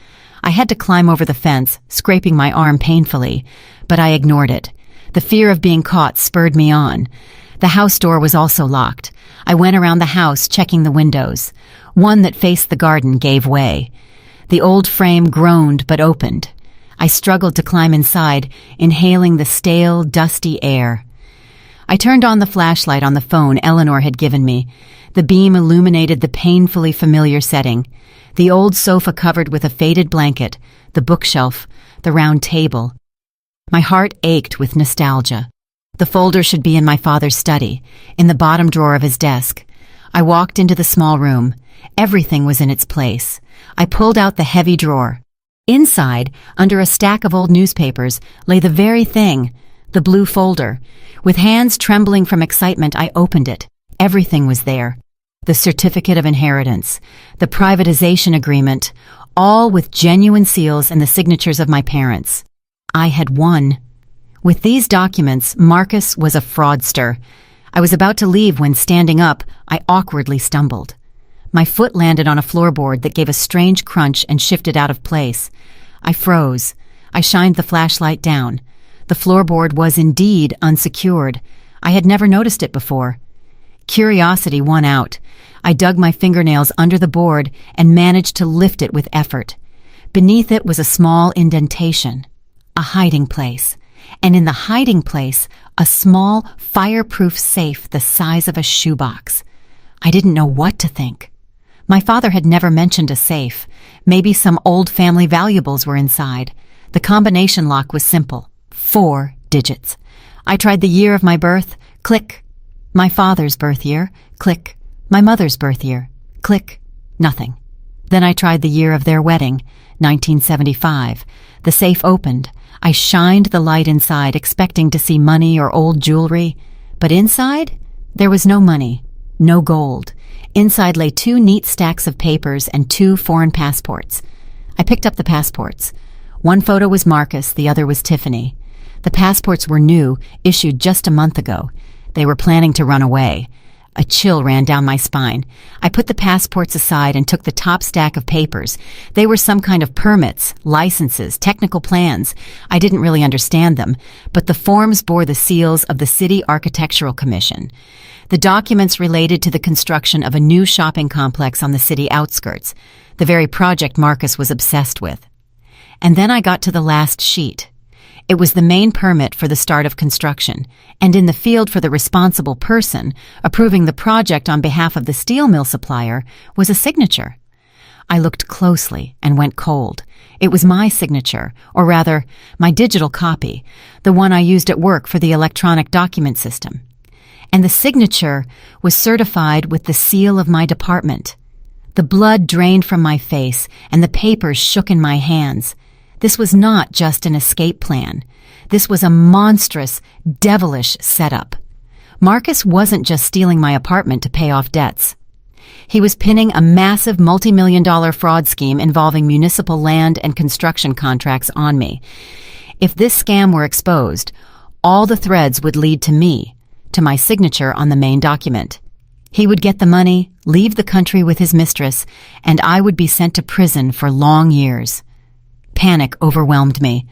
I had to climb over the fence, scraping my arm painfully, but I ignored it. The fear of being caught spurred me on. The house door was also locked. I went around the house, checking the windows. One that faced the garden gave way. The old frame groaned but opened. I struggled to climb inside, inhaling the stale, dusty air. I turned on the flashlight on the phone Eleanor had given me. The beam illuminated the painfully familiar setting. The old sofa covered with a faded blanket, the bookshelf, the round table. My heart ached with nostalgia. The folder should be in my father's study, in the bottom drawer of his desk. I walked into the small room. Everything was in its place. I pulled out the heavy drawer. Inside, under a stack of old newspapers, lay the very thing, the blue folder. With hands trembling from excitement, I opened it. Everything was there. The certificate of inheritance, the privatization agreement, all with genuine seals and the signatures of my parents. I had won. With these documents, Marcus was a fraudster. I was about to leave when, standing up, I awkwardly stumbled. My foot landed on a floorboard that gave a strange crunch and shifted out of place. I froze. I shined the flashlight down. The floorboard was indeed unsecured. I had never noticed it before. Curiosity won out. I dug my fingernails under the board and managed to lift it with effort. Beneath it was a small indentation. A hiding place, and in the hiding place, a small, fireproof safe the size of a shoebox. I didn't know what to think. My father had never mentioned a safe. Maybe some old family valuables were inside. The combination lock was simple, 4 digits. I tried the year of my birth, click. My father's birth year, click. My mother's birth year, click. Nothing. Then I tried the year of their wedding, 1975. The safe opened. I shined the light inside, expecting to see money or old jewelry. But inside, there was no money, no gold. Inside lay 2 neat stacks of papers and 2 foreign passports. I picked up the passports. One photo was Marcus, the other was Tiffany. The passports were new, issued just a month ago. They were planning to run away. A chill ran down my spine. I put the passports aside and took the top stack of papers. They were some kind of permits, licenses, technical plans. I didn't really understand them, but the forms bore the seals of the City Architectural Commission. The documents related to the construction of a new shopping complex on the city outskirts, the very project Marcus was obsessed with. And then I got to the last sheet. It was the main permit for the start of construction, and in the field for the responsible person, approving the project on behalf of the steel mill supplier, was a signature. I looked closely and went cold. It was my signature, or rather, my digital copy, the one I used at work for the electronic document system. And the signature was certified with the seal of my department. The blood drained from my face and the papers shook in my hands. This was not just an escape plan. This was a monstrous, devilish setup. Marcus wasn't just stealing my apartment to pay off debts. He was pinning a massive multi-million-dollar fraud scheme involving municipal land and construction contracts on me. If this scam were exposed, all the threads would lead to me, to my signature on the main document. He would get the money, leave the country with his mistress, and I would be sent to prison for long years. Panic overwhelmed me.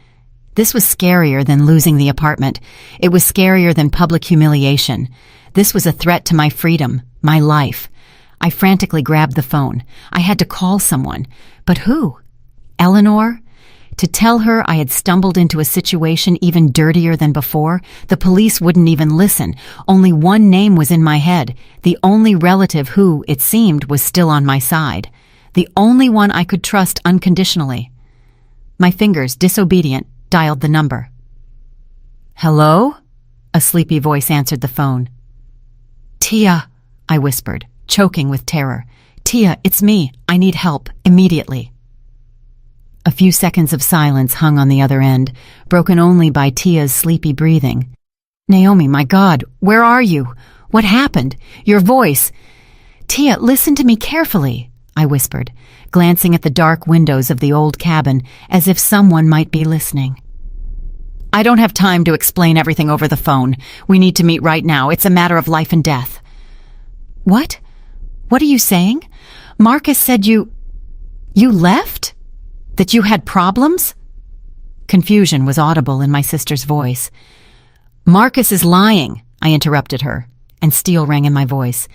This was scarier than losing the apartment. It was scarier than public humiliation. This was a threat to my freedom, my life. I frantically grabbed the phone. I had to call someone. But who? Eleanor? To tell her I had stumbled into a situation even dirtier than before? The police wouldn't even listen. Only one name was in my head, the only relative who, it seemed, was still on my side. The only one I could trust unconditionally. My fingers, disobedient, dialed the number. "Hello?" A sleepy voice answered the phone. "Tia," I whispered, choking with terror. "Tia, it's me. I need help, immediately." A few seconds of silence hung on the other end, broken only by Tia's sleepy breathing. "Naomi, my God, where are you? What happened? Your voice—" "Tia, listen to me carefully," I whispered, glancing at the dark windows of the old cabin as if someone might be listening. "I don't have time to explain everything over the phone. We need to meet right now. It's a matter of life and death." "What? What are you saying? Marcus said you left? That you had problems?" Confusion was audible in my sister's voice. "Marcus is lying," I interrupted her, and steel rang in my voice.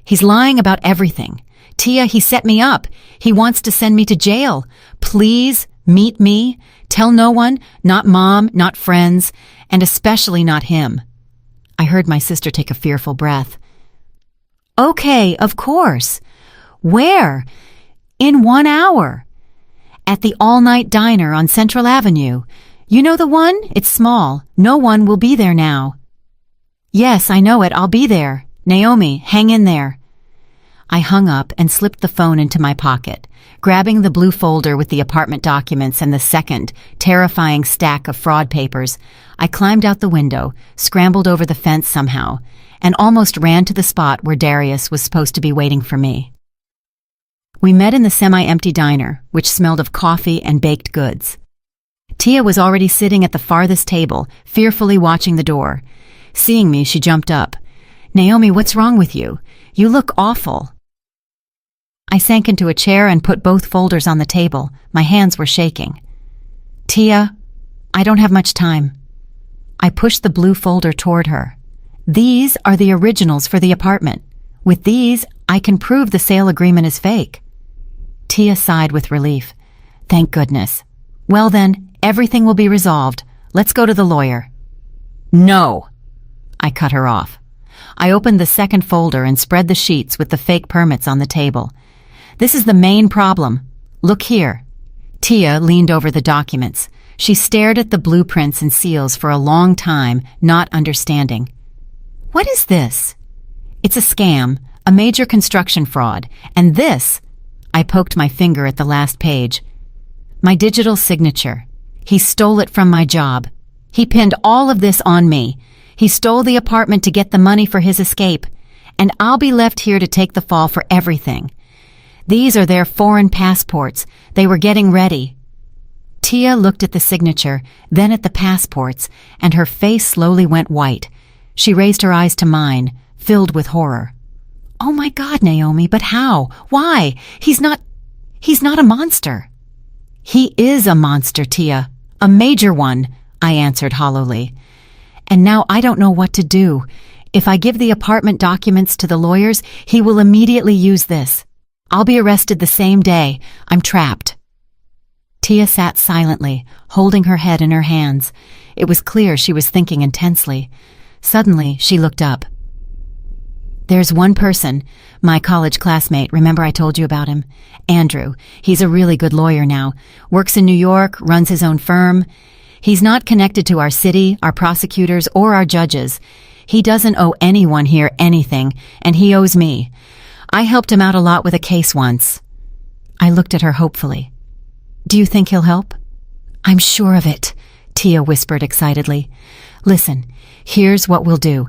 "He's lying about everything. Tia, he set me up. He wants to send me to jail. Please meet me. Tell no one, not Mom, not friends, and especially not him." I heard my sister take a fearful breath. "Okay, of course. Where?" "In 1 hour. At the all-night diner on Central Avenue. You know the one? It's small. No one will be there now." "Yes, I know it. I'll be there. Naomi, hang in there." I hung up and slipped the phone into my pocket. Grabbing the blue folder with the apartment documents and the second, terrifying stack of fraud papers, I climbed out the window, scrambled over the fence somehow, and almost ran to the spot where Darius was supposed to be waiting for me. We met in the semi-empty diner, which smelled of coffee and baked goods. Tia was already sitting at the farthest table, fearfully watching the door. Seeing me, she jumped up. "Naomi, what's wrong with you? You look awful." I sank into a chair and put both folders on the table. My hands were shaking. "Tia, I don't have much time." I pushed the blue folder toward her. "These are the originals for the apartment. With these, I can prove the sale agreement is fake." Tia sighed with relief. "Thank goodness. Well then, everything will be resolved. Let's go to the lawyer." "No!" I cut her off. I opened the second folder and spread the sheets with the fake permits on the table. "This is the main problem. Look here." Tia leaned over the documents. She stared at the blueprints and seals for a long time, not understanding. "What is this?" "It's a scam, a major construction fraud. And this," I poked my finger at the last page, "my digital signature. He stole it from my job. He pinned all of this on me. He stole the apartment to get the money for his escape. And I'll be left here to take the fall for everything. These are their foreign passports. They were getting ready." Tia looked at the signature, then at the passports, and her face slowly went white. She raised her eyes to mine, filled with horror. "Oh my God, Naomi, but how? Why? He's not a monster." "He is a monster, Tia. A major one," I answered hollowly. "And now I don't know what to do. If I give the apartment documents to the lawyers, he will immediately use this. I'll be arrested the same day. I'm trapped." Tia sat silently, holding her head in her hands. It was clear she was thinking intensely. Suddenly, she looked up. There's one person, my college classmate, remember I told you about him? Andrew. He's a really good lawyer now. Works in New York, runs his own firm. He's not connected to our city, our prosecutors, or our judges. He doesn't owe anyone here anything, and he owes me. I helped him out a lot with a case once. I looked at her hopefully. Do you think he'll help? I'm sure of it, Tia whispered excitedly. Listen, here's what we'll do.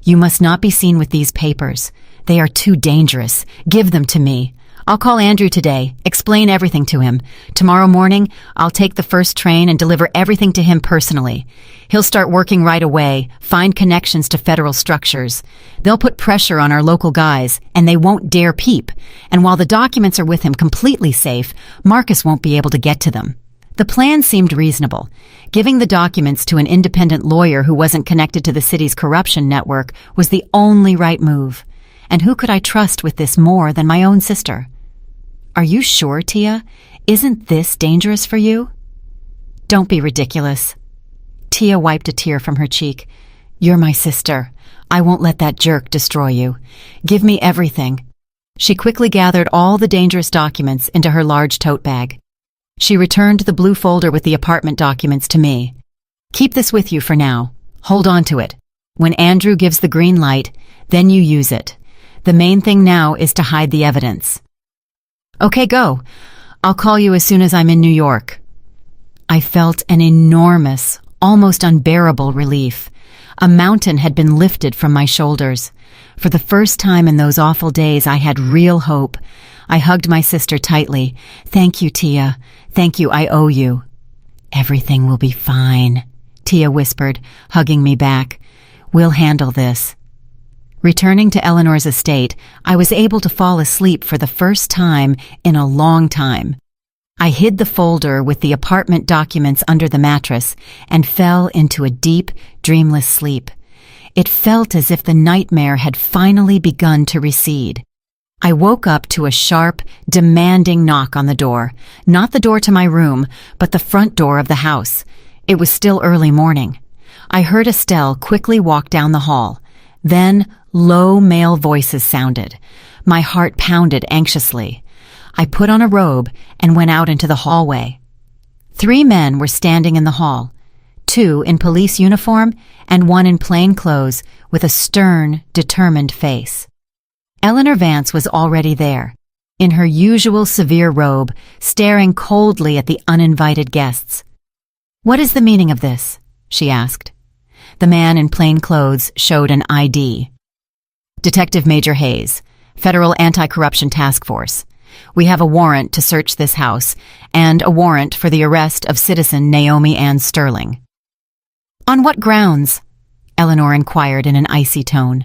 You must not be seen with these papers. They are too dangerous. Give them to me. I'll call Andrew today, explain everything to him. Tomorrow morning, I'll take the first train and deliver everything to him personally. He'll start working right away, find connections to federal structures. They'll put pressure on our local guys, and they won't dare peep. And while the documents are with him completely safe, Marcus won't be able to get to them. The plan seemed reasonable. Giving the documents to an independent lawyer who wasn't connected to the city's corruption network was the only right move. And who could I trust with this more than my own sister? Are you sure, Tia? Isn't this dangerous for you? Don't be ridiculous. Tia wiped a tear from her cheek. You're my sister. I won't let that jerk destroy you. Give me everything. She quickly gathered all the dangerous documents into her large tote bag. She returned the blue folder with the apartment documents to me. Keep this with you for now. Hold on to it. When Andrew gives the green light, then you use it. The main thing now is to hide the evidence. Okay, go. I'll call you as soon as I'm in New York. I felt an enormous, almost unbearable relief. A mountain had been lifted from my shoulders. For the first time in those awful days, I had real hope. I hugged my sister tightly. Thank you, Tia. Thank you, I owe you. Everything will be fine, Tia whispered, hugging me back. We'll handle this. Returning to Eleanor's estate, I was able to fall asleep for the first time in a long time. I hid the folder with the apartment documents under the mattress and fell into a deep, dreamless sleep. It felt as if the nightmare had finally begun to recede. I woke up to a sharp, demanding knock on the door. Not the door to my room, but the front door of the house. It was still early morning. I heard Estelle quickly walk down the hall. Then, low male voices sounded. My heart pounded anxiously. I put on a robe and went out into the hallway. 3 men were standing in the hall, 2 in police uniform and 1 in plain clothes with a stern, determined face. Eleanor Vance was already there, in her usual severe robe, staring coldly at the uninvited guests. "What is the meaning of this?" she asked. The man in plain clothes showed an ID. "Detective Major Hayes, Federal Anti-Corruption Task Force. We have a warrant to search this house, and a warrant for the arrest of citizen Naomi Ann Sterling." "On what grounds?" Eleanor inquired in an icy tone.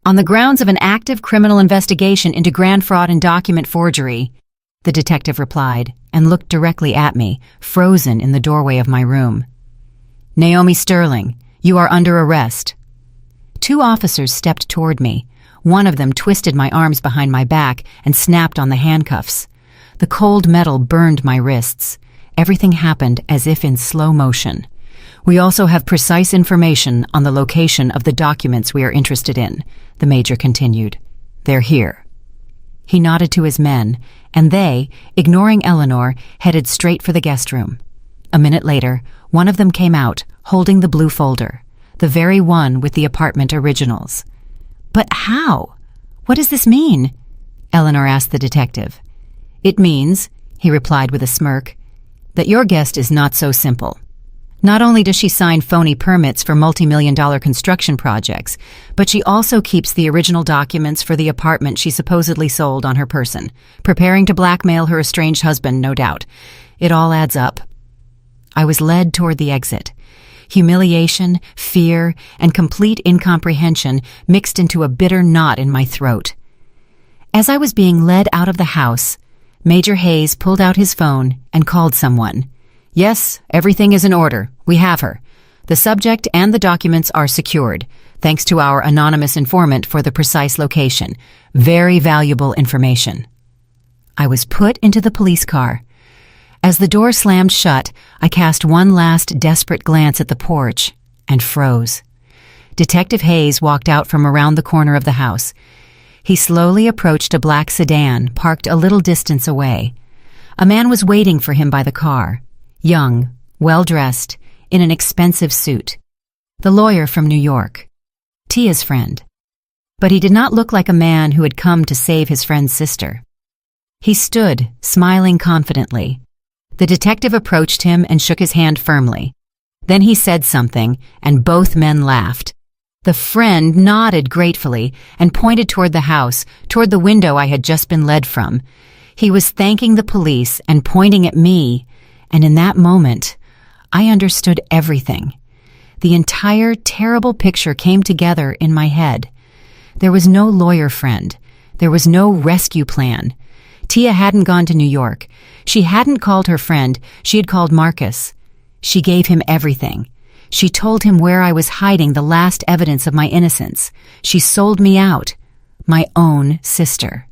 "On the grounds of an active criminal investigation into grand fraud and document forgery," the detective replied, and looked directly at me, frozen in the doorway of my room. "Naomi Sterling, you are under arrest." 2 officers stepped toward me. One of them twisted my arms behind my back and snapped on the handcuffs. The cold metal burned my wrists. Everything happened as if in slow motion. "We also have precise information on the location of the documents we are interested in," the major continued. "They're here." He nodded to his men, and they, ignoring Eleanor, headed straight for the guest room. A minute later, one of them came out, holding the blue folder, the very one with the apartment originals. "But how? What does this mean?" Eleanor asked the detective. "It means," he replied with a smirk, "that your guest is not so simple. Not only does she sign phony permits for multi-million-dollar construction projects, but she also keeps the original documents for the apartment she supposedly sold on her person, preparing to blackmail her estranged husband, no doubt. It all adds up." I was led toward the exit. Humiliation, fear, and complete incomprehension mixed into a bitter knot in my throat. As I was being led out of the house, Major Hayes pulled out his phone and called someone. "Yes, everything is in order. We have her. The subject and the documents are secured, thanks to our anonymous informant for the precise location. Very valuable information." I was put into the police car. As the door slammed shut, I cast one last desperate glance at the porch and froze. Detective Hayes walked out from around the corner of the house. He slowly approached a black sedan parked a little distance away. A man was waiting for him by the car, young, well-dressed, in an expensive suit. The lawyer from New York. Tia's friend. But he did not look like a man who had come to save his friend's sister. He stood, smiling confidently. The detective approached him and shook his hand firmly. Then he said something, and both men laughed. The friend nodded gratefully and pointed toward the house, toward the window I had just been led from. He was thanking the police and pointing at me, and in that moment, I understood everything. The entire terrible picture came together in my head. There was no lawyer friend. There was no rescue plan. Tia hadn't gone to New York. She hadn't called her friend. She had called Marcus. She gave him everything. She told him where I was hiding the last evidence of my innocence. She sold me out. My own sister.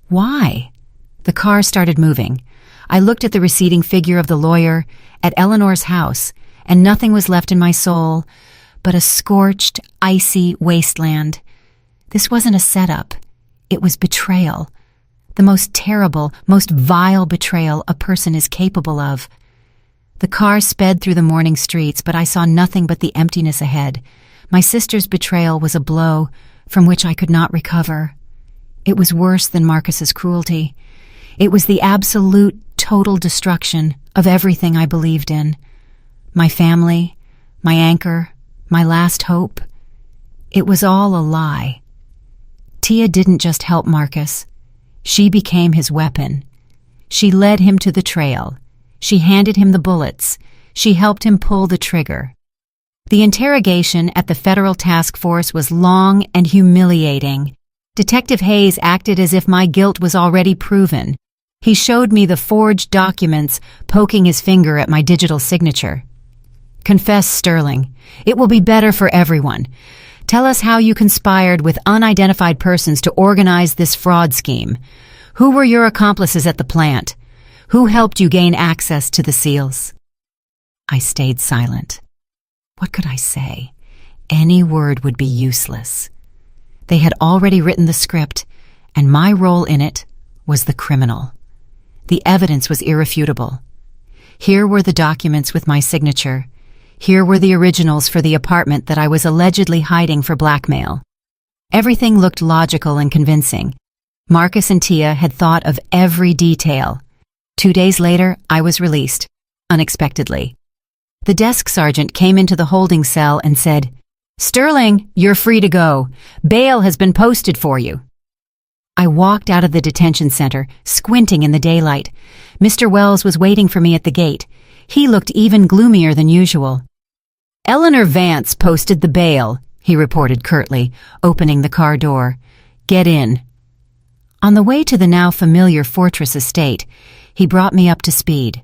Why? The car started moving. I looked at the receding figure of the lawyer, at Eleanor's house, and nothing was left in my soul but a scorched, icy wasteland. This wasn't a setup. It was betrayal. The most terrible, most vile betrayal a person is capable of. The car sped through the morning streets, but I saw nothing but the emptiness ahead. My sister's betrayal was a blow from which I could not recover. It was worse than Marcus's cruelty. It was the absolute, total destruction of everything I believed in. My family, my anchor, my last hope. It was all a lie. Tia didn't just help Marcus. She became his weapon. She led him to the trail. She handed him the bullets. She helped him pull the trigger. The interrogation at the federal task force was long and humiliating. Detective Hayes acted as if my guilt was already proven. He showed me the forged documents, poking his finger at my digital signature. Confess, Sterling. It will be better for everyone. Tell us how you conspired with unidentified persons to organize this fraud scheme. Who were your accomplices at the plant? Who helped you gain access to the seals? I stayed silent. What could I say? Any word would be useless. They had already written the script, and my role in it was the criminal. The evidence was irrefutable. Here were the documents with my signature. Here were the originals for the apartment that I was allegedly hiding for blackmail. Everything looked logical and convincing. Marcus and Tia had thought of every detail. 2 days later, I was released, unexpectedly. The desk sergeant came into the holding cell and said, "Sterling, you're free to go. Bail has been posted for you." I walked out of the detention center, squinting in the daylight. Mr. Wells was waiting for me at the gate. He looked even gloomier than usual. "Eleanor Vance posted the bail," he reported curtly, opening the car door. "Get in." On the way to the now familiar Fortress estate, he brought me up to speed.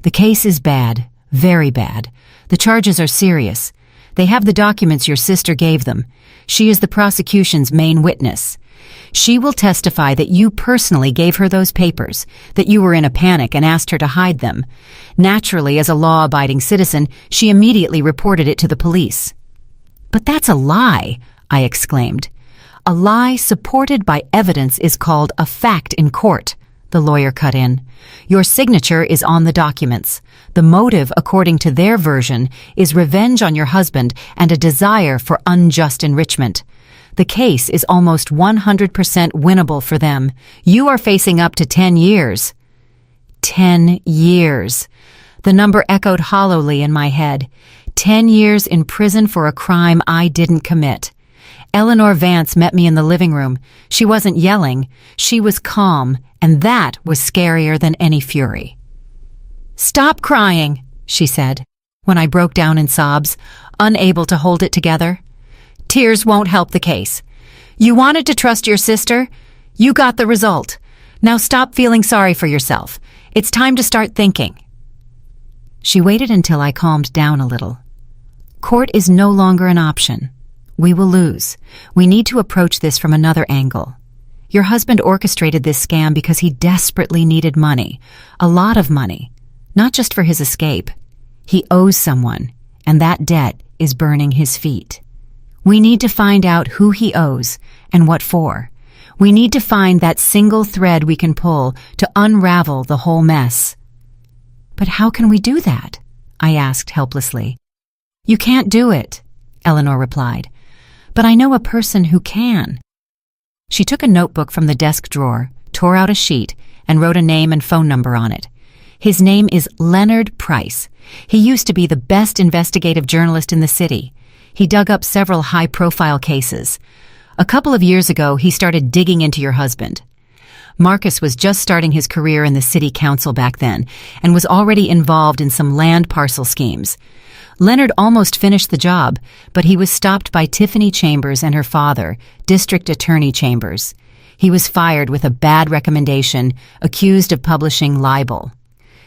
"The case is bad, very bad. The charges are serious. They have the documents your sister gave them. She is the prosecution's main witness. She will testify that you personally gave her those papers, that you were in a panic and asked her to hide them. Naturally, as a law-abiding citizen, she immediately reported it to the police." "But that's a lie," I exclaimed. "A lie supported by evidence is called a fact in court," the lawyer cut in. "Your signature is on the documents. The motive, according to their version, is revenge on your husband and a desire for unjust enrichment. The case is almost 100% winnable for them. You are facing up to 10 years. 10 years. The number echoed hollowly in my head. 10 years in prison for a crime I didn't commit. Eleanor Vance met me in the living room. She wasn't yelling. She was calm, and that was scarier than any fury. "Stop crying," she said, when I broke down in sobs, unable to hold it together. "Tears won't help the case. You wanted to trust your sister? You got the result. Now stop feeling sorry for yourself. It's time to start thinking." She waited until I calmed down a little. "Court is no longer an option. We will lose. We need to approach this from another angle. Your husband orchestrated this scam because he desperately needed money. A lot of money. Not just for his escape. He owes someone, and that debt is burning his feet. We need to find out who he owes and what for. We need to find that single thread we can pull to unravel the whole mess. But how can we do that? I asked helplessly. You can't do it, Eleanor replied. But I know a person who can. She took a notebook from the desk drawer, tore out a sheet, and wrote a name and phone number on it. His name is Leonard Price. He used to be the best investigative journalist in the city. He dug up several high-profile cases. A couple of years ago, he started digging into your husband. Marcus was just starting his career in the city council back then and was already involved in some land parcel schemes. Leonard almost finished the job, but he was stopped by Tiffany Chambers and her father, District Attorney Chambers. He was fired with a bad recommendation, accused of publishing libel.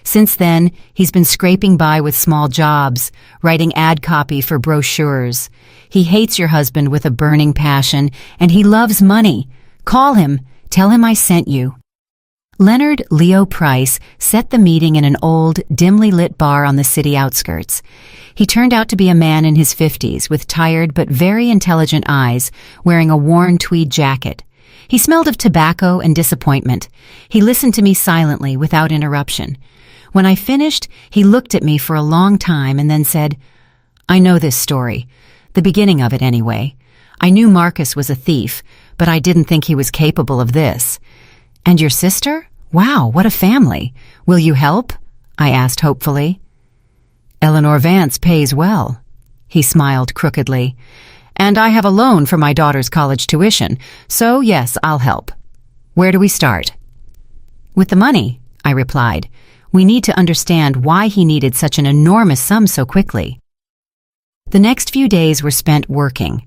Since then, he's been scraping by with small jobs, writing ad copy for brochures. He hates your husband with a burning passion, and he loves money. Call him. Tell him I sent you. Leonard Leo Price set the meeting in an old, dimly lit bar on the city outskirts. He turned out to be a man in his 50s with tired but very intelligent eyes, wearing a worn tweed jacket. He smelled of tobacco and disappointment. He listened to me silently without interruption. When I finished, he looked at me for a long time and then said, I know this story. The beginning of it, anyway. I knew Marcus was a thief, but I didn't think he was capable of this. And your sister? Wow, what a family. Will you help? I asked hopefully. Eleanor Vance pays well. He smiled crookedly. And I have a loan for my daughter's college tuition, so yes, I'll help. Where do we start? With the money, I replied. We need to understand why he needed such an enormous sum so quickly. The next few days were spent working.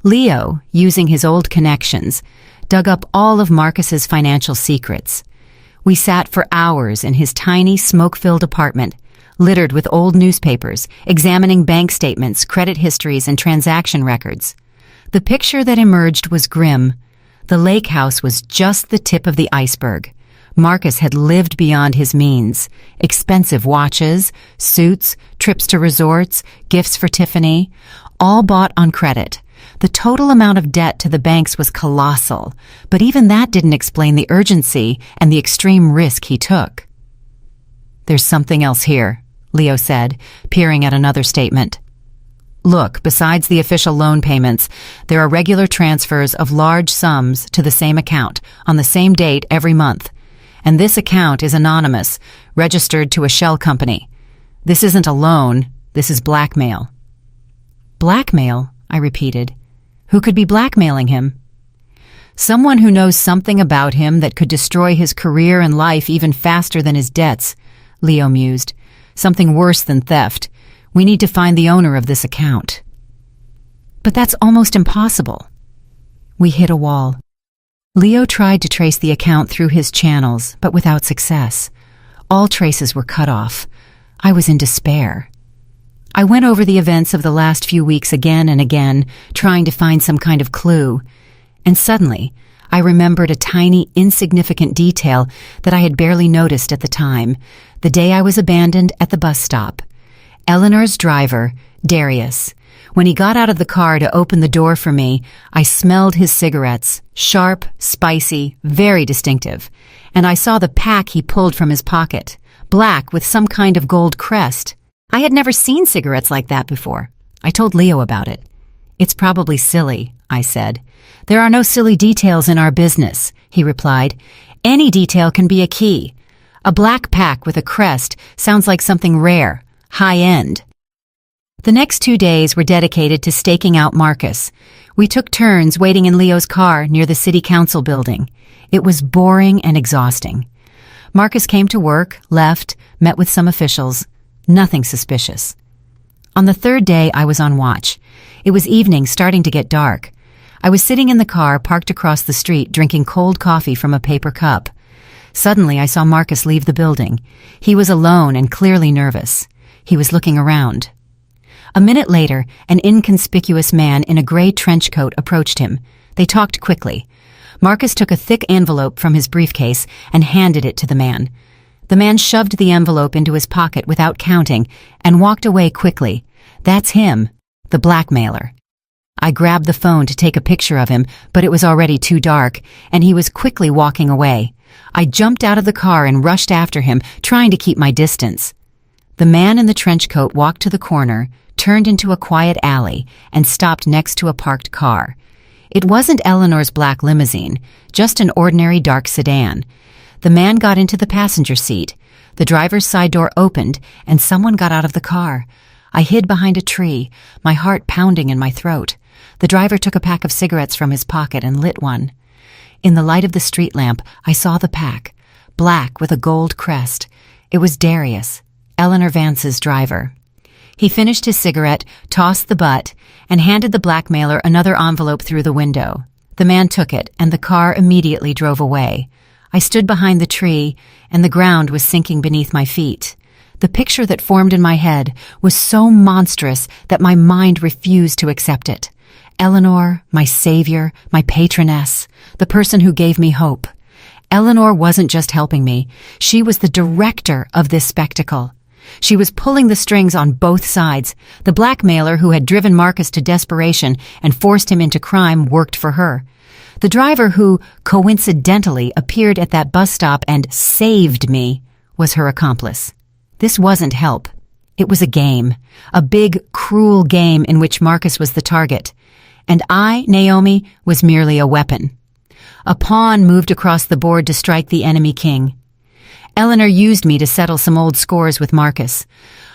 Leo, using his old connections, dug up all of Marcus's financial secrets. We sat for hours in his tiny, smoke-filled apartment, littered with old newspapers, examining bank statements, credit histories, and transaction records. The picture that emerged was grim. The lake house was just the tip of the iceberg. Marcus had lived beyond his means. Expensive watches, suits, trips to resorts, gifts for Tiffany, all bought on credit. The total amount of debt to the banks was colossal, but even that didn't explain the urgency and the extreme risk he took. There's something else here, Leo said, peering at another statement. Look, besides the official loan payments, there are regular transfers of large sums to the same account on the same date every month. And this account is anonymous, registered to a shell company. This isn't a loan, this is blackmail. Blackmail? I repeated. Who could be blackmailing him? Someone who knows something about him that could destroy his career and life even faster than his debts, Leo mused. Something worse than theft. We need to find the owner of this account. But that's almost impossible. We hit a wall. Leo tried to trace the account through his channels, but without success. All traces were cut off. I was in despair. I went over the events of the last few weeks again and again, trying to find some kind of clue. And suddenly, I remembered a tiny, insignificant detail that I had barely noticed at the time, the day I was abandoned at the bus stop. Eleanor's driver, Darius. When he got out of the car to open the door for me, I smelled his cigarettes, sharp, spicy, very distinctive. And I saw the pack he pulled from his pocket, black with some kind of gold crest. I had never seen cigarettes like that before. I told Leo about it. It's probably silly, I said. There are no silly details in our business, he replied. Any detail can be a key. A black pack with a crest sounds like something rare, high-end. The next 2 days were dedicated to staking out Marcus. We took turns waiting in Leo's car near the city council building. It was boring and exhausting. Marcus came to work, left, met with some officials. Nothing suspicious. On the third day, I was on watch. It was evening, starting to get dark. I was sitting in the car parked across the street, drinking cold coffee from a paper cup. Suddenly, I saw Marcus leave the building. He was alone and clearly nervous. He was looking around. A minute later, an inconspicuous man in a gray trench coat approached him. They talked quickly. Marcus took a thick envelope from his briefcase and handed it to the man. The man shoved the envelope into his pocket without counting and walked away quickly. That's him. the blackmailer. I grabbed the phone to take a picture of him, but it was already too dark, and he was quickly walking away. I jumped out of the car and rushed after him, trying to keep my distance. The man in the trench coat walked to the corner, turned into a quiet alley, and stopped next to a parked car. It wasn't Eleanor's black limousine, just an ordinary dark sedan. The man got into the passenger seat. The driver's side door opened, and someone got out of the car. I hid behind a tree, my heart pounding in my throat. The driver took a pack of cigarettes from his pocket and lit one. In the light of the street lamp, I saw the pack, black with a gold crest. It was Darius, Eleanor Vance's driver. He finished his cigarette, tossed the butt, and handed the blackmailer another envelope through the window. The man took it, and the car immediately drove away. I stood behind the tree, and the ground was sinking beneath my feet. The picture that formed in my head was so monstrous that my mind refused to accept it. Eleanor, my savior, my patroness, the person who gave me hope. Eleanor wasn't just helping me. She was the director of this spectacle. She was pulling the strings on both sides. The blackmailer who had driven Marcus to desperation and forced him into crime worked for her. The driver who, coincidentally, appeared at that bus stop and saved me was her accomplice. This wasn't help. It was a game, a big, cruel game in which Marcus was the target. And I, Naomi, was merely a weapon. A pawn moved across the board to strike the enemy king. Eleanor used me to settle some old scores with Marcus.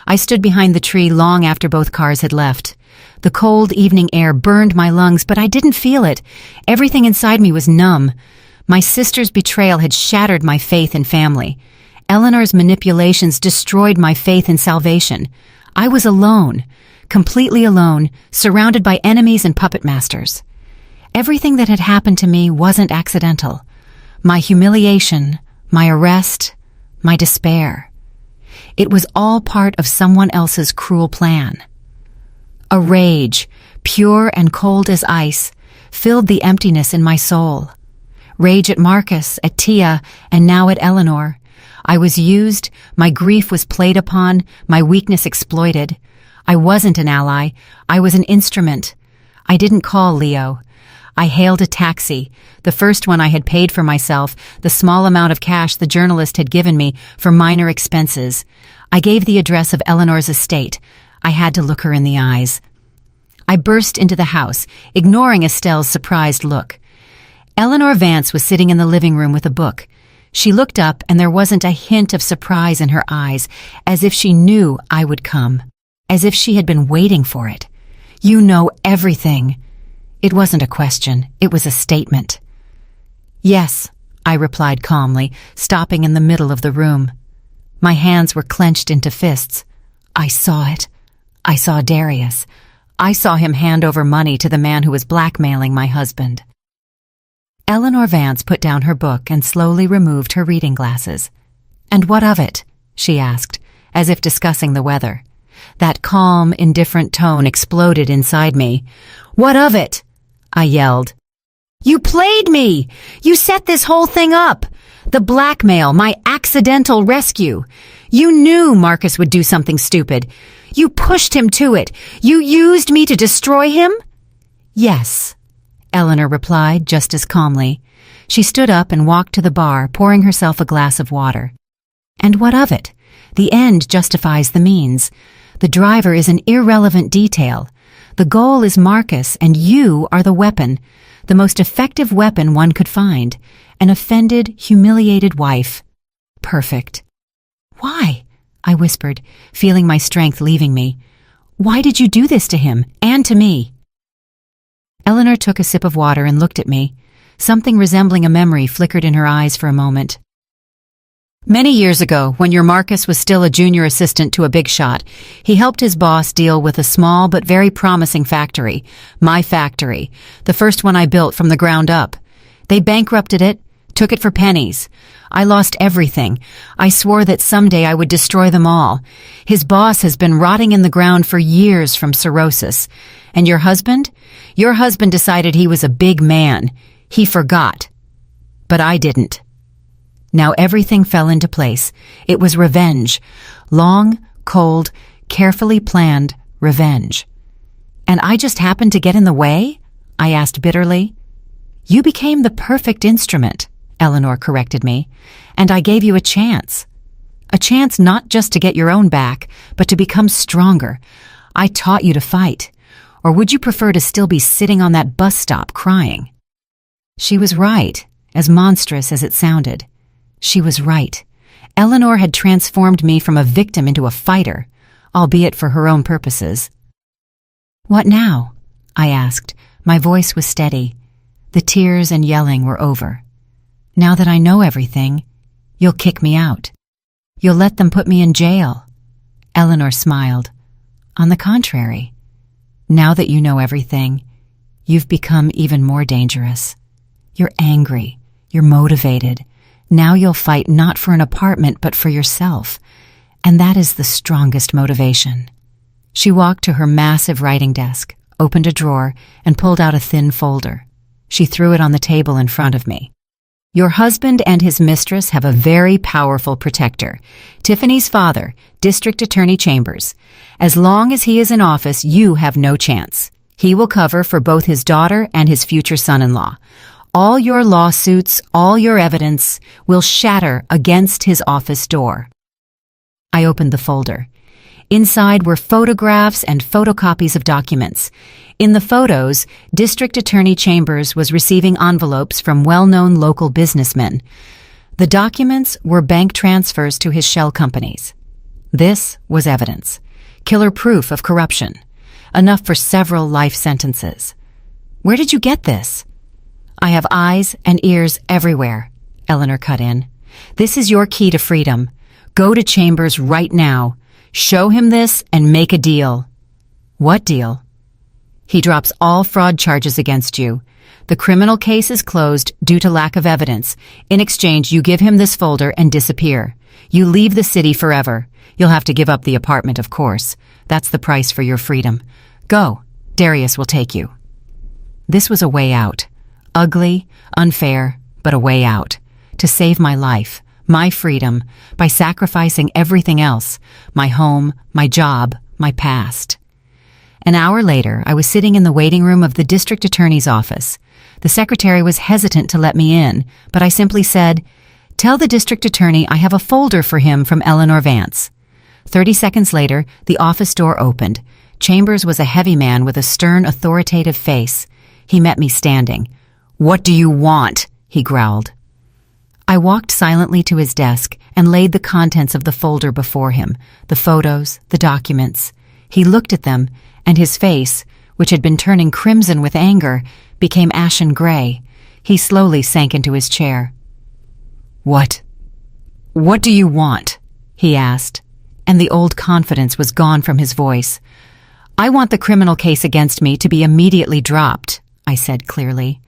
I stood behind the tree long after both cars had left. The cold evening air burned my lungs, but I didn't feel it. Everything inside me was numb. My sister's betrayal had shattered my faith in family. Eleanor's manipulations destroyed my faith in salvation. I was alone, completely alone, surrounded by enemies and puppet masters. Everything that had happened to me wasn't accidental. My humiliation, my arrest, my despair. It was all part of someone else's cruel plan. A rage, pure and cold as ice, filled the emptiness in my soul. Rage at Marcus, at Tia, and now at Eleanor. I was used, my grief was played upon, my weakness exploited. I wasn't an ally, I was an instrument. I didn't call Leo. I hailed a taxi, the first one I had paid for myself, the small amount of cash the journalist had given me for minor expenses. I gave the address of Eleanor's estate. I had to look her in the eyes. I burst into the house, ignoring Estelle's surprised look. Eleanor Vance was sitting in the living room with a book. She looked up, and there wasn't a hint of surprise in her eyes, as if she knew I would come, as if she had been waiting for it. "You know everything." It wasn't a question, it was a statement. "Yes," I replied calmly, stopping in the middle of the room. My hands were clenched into fists. I saw it. I saw Darius. I saw him hand over money to the man who was blackmailing my husband. Eleanor Vance put down her book and slowly removed her reading glasses. "And what of it?" she asked, as if discussing the weather. That calm, indifferent tone exploded inside me. "What of it?" I yelled. "You played me! You set this whole thing up! The blackmail, my accidental rescue! You knew Marcus would do something stupid. You pushed him to it. You used me to destroy him?" "Yes," Eleanor replied just as calmly. She stood up and walked to the bar, pouring herself a glass of water. "And what of it? The end justifies the means. The driver is an irrelevant detail. The goal is Marcus, and you are the weapon, the most effective weapon one could find, an offended, humiliated wife. Perfect." "Why?" I whispered, feeling my strength leaving me. "Why did you do this to him, and to me?" Eleanor took a sip of water and looked at me. Something resembling a memory flickered in her eyes for a moment. "Many years ago, when your Marcus was still a junior assistant to a big shot, he helped his boss deal with a small but very promising factory, my factory, the first one I built from the ground up. They bankrupted it, took it for pennies. I lost everything. I swore that someday I would destroy them all. His boss has been rotting in the ground for years from cirrhosis. And your husband? Your husband decided he was a big man. He forgot. But I didn't." Now everything fell into place. It was revenge. Long, cold, carefully planned revenge. And I just happened to get in the way? I asked bitterly. You became the perfect instrument, Eleanor corrected me, and I gave you a chance. A chance not just to get your own back, but to become stronger. I taught you to fight. Or would you prefer to still be sitting on that bus stop crying? She was right, as monstrous as it sounded. She was right. Eleanor had transformed me from a victim into a fighter, albeit for her own purposes. What now? I asked. My voice was steady. The tears and yelling were over. Now that I know everything, you'll kick me out. You'll let them put me in jail. Eleanor smiled. On the contrary, now that you know everything, you've become even more dangerous. You're angry. You're motivated. Now you'll fight not for an apartment, but for yourself. And that is the strongest motivation. She walked to her massive writing desk, opened a drawer, and pulled out a thin folder. She threw it on the table in front of me. Your husband and his mistress have a very powerful protector, Tiffany's father, District Attorney Chambers. As long as he is in office, you have no chance. He will cover for both his daughter and his future son-in-law. All your lawsuits, all your evidence will shatter against his office door. I opened the folder. Inside were photographs and photocopies of documents. In the photos, District Attorney Chambers was receiving envelopes from well-known local businessmen. The documents were bank transfers to his shell companies. This was evidence. Killer proof of corruption. Enough for several life sentences. Where did you get this? I have eyes and ears everywhere, Eleanor cut in. This is your key to freedom. Go to Chambers right now. Show him this and make a deal. What deal? He drops all fraud charges against you. The criminal case is closed due to lack of evidence. In exchange, you give him this folder and disappear. You leave the city forever. You'll have to give up the apartment, of course. That's the price for your freedom. Go. Darius will take you. This was a way out. Ugly, unfair, but a way out. To save my life, my freedom, by sacrificing everything else, my home, my job, my past. An hour later, I was sitting in the waiting room of the district attorney's office. The secretary was hesitant to let me in, but I simply said, "Tell the district attorney I have a folder for him from Eleanor Vance." 30 seconds later, the office door opened. Chambers was a heavy man with a stern, authoritative face. He met me standing. "What do you want?" he growled. I walked silently to his desk and laid the contents of the folder before him, the photos, the documents. He looked at them, and his face, which had been turning crimson with anger, became ashen gray. He slowly sank into his chair. What do you want?" he asked, and the old confidence was gone from his voice. "I want the criminal case against me to be immediately dropped," I said clearly.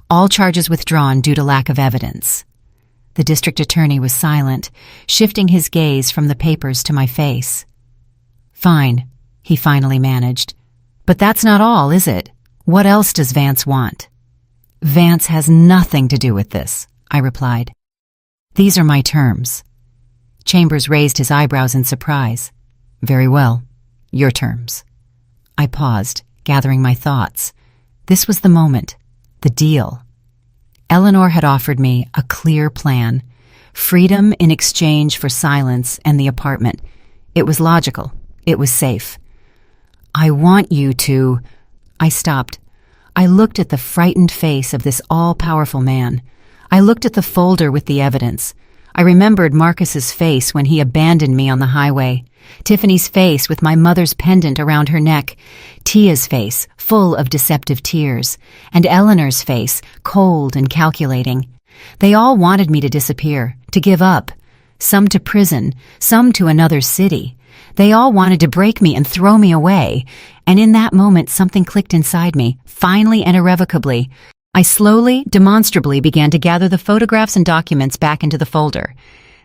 "All charges withdrawn due to lack of evidence." The district attorney was silent, shifting his gaze from the papers to my face. "Fine," he finally managed. "But that's not all, is it? What else does Vance want?" "Vance has nothing to do with this," I replied. "These are my terms." Chambers raised his eyebrows in surprise. "Very well. Your terms." I paused, gathering my thoughts. This was the moment. The deal. Eleanor had offered me a clear plan. Freedom in exchange for silence and the apartment. It was logical. It was safe. "I want you to—" I stopped. I looked at the frightened face of this all-powerful man. I looked at the folder with the evidence. I remembered Marcus's face when he abandoned me on the highway, Tiffany's face with my mother's pendant around her neck, Tia's face, full of deceptive tears, and Eleanor's face, cold and calculating. They all wanted me to disappear, to give up, some to prison, some to another city. They all wanted to break me and throw me away, and in that moment something clicked inside me, finally and irrevocably. I slowly, demonstrably began to gather the photographs and documents back into the folder.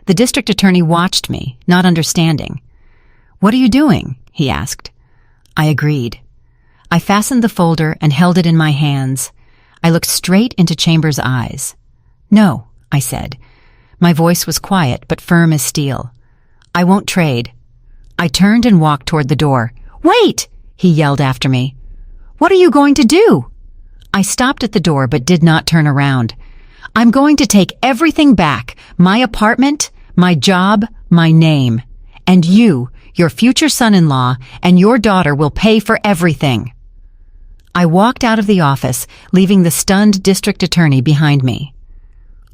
The district attorney watched me, not understanding. "What are you doing?" he asked. I agreed. I fastened the folder and held it in my hands. I looked straight into Chambers' eyes. "No," I said. My voice was quiet but firm as steel. "I won't trade." I turned and walked toward the door. "Wait!" he yelled after me. What are you going to do?" I stopped at the door but did not turn around. "I'm going to take everything back, my apartment, my job, my name. And you, your future son-in-law, and your daughter will pay for everything." I walked out of the office, leaving the stunned district attorney behind me.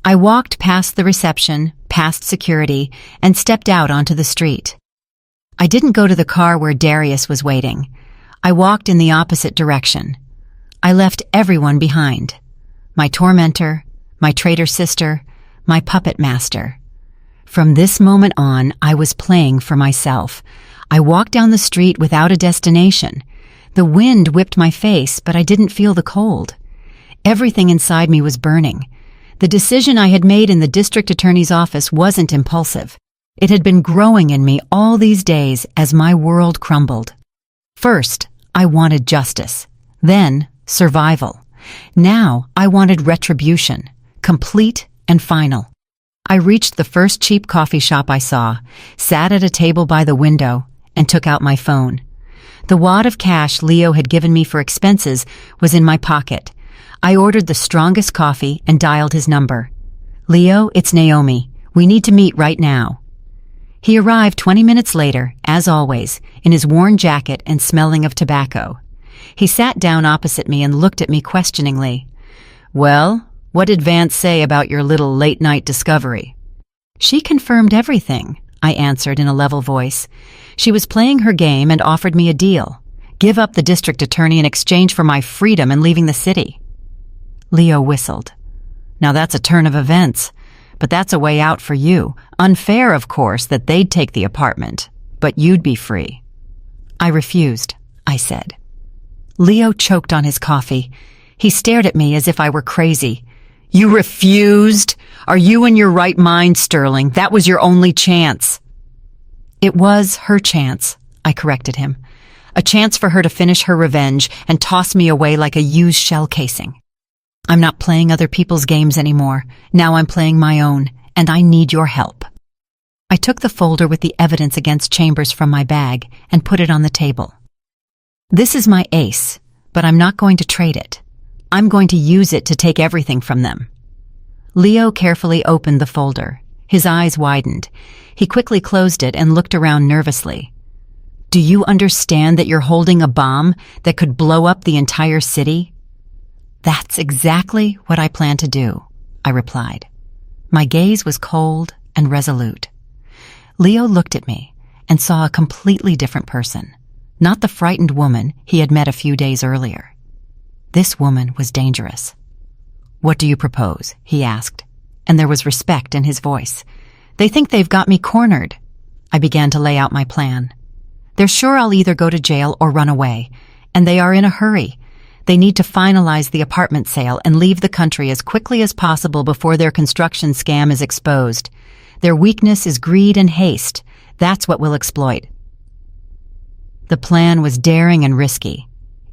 I walked past the reception, past security, and stepped out onto the street. I didn't go to the car where Darius was waiting. I walked in the opposite direction. I left everyone behind. My tormentor, my traitor sister, my puppet master. From this moment on, I was playing for myself. I walked down the street without a destination. The wind whipped my face, but I didn't feel the cold. Everything inside me was burning. The decision I had made in the district attorney's office wasn't impulsive. It had been growing in me all these days as my world crumbled. First, I wanted justice. Then, survival. Now, I wanted retribution, complete and final. I reached the first cheap coffee shop I saw, sat at a table by the window, and took out my phone. The wad of cash Leo had given me for expenses was in my pocket. I ordered the strongest coffee and dialed his number. "Leo, it's Naomi. We need to meet right now." He arrived 20 minutes later, as always, in his worn jacket and smelling of tobacco. He sat down opposite me and looked at me questioningly. "Well, what did Vance say about your little late-night discovery?" "She confirmed everything," I answered in a level voice. "She was playing her game and offered me a deal. Give up the district attorney in exchange for my freedom and leaving the city." Leo whistled. "Now that's a turn of events. But that's a way out for you. Unfair, of course, that they'd take the apartment, but you'd be free." "I refused," I said. Leo choked on his coffee. He stared at me as if I were crazy. "You refused? Are you in your right mind, Sterling? That was your only chance." "It was her chance," I corrected him. "A chance for her to finish her revenge and toss me away like a used shell casing. I'm not playing other people's games anymore. Now I'm playing my own, and I need your help." I took the folder with the evidence against Chambers from my bag and put it on the table. "This is my ace, but I'm not going to trade it. I'm going to use it to take everything from them." Leo carefully opened the folder. His eyes widened. He quickly closed it and looked around nervously. "Do you understand that you're holding a bomb that could blow up the entire city?" "That's exactly what I plan to do," I replied. My gaze was cold and resolute. Leo looked at me and saw a completely different person, not the frightened woman he had met a few days earlier. This woman was dangerous. "What do you propose?" he asked, and there was respect in his voice. "They think they've got me cornered." I began to lay out my plan. "They're sure I'll either go to jail or run away, and they are in a hurry. They need to finalize the apartment sale and leave the country as quickly as possible before their construction scam is exposed. Their weakness is greed and haste. That's what we'll exploit." The plan was daring and risky.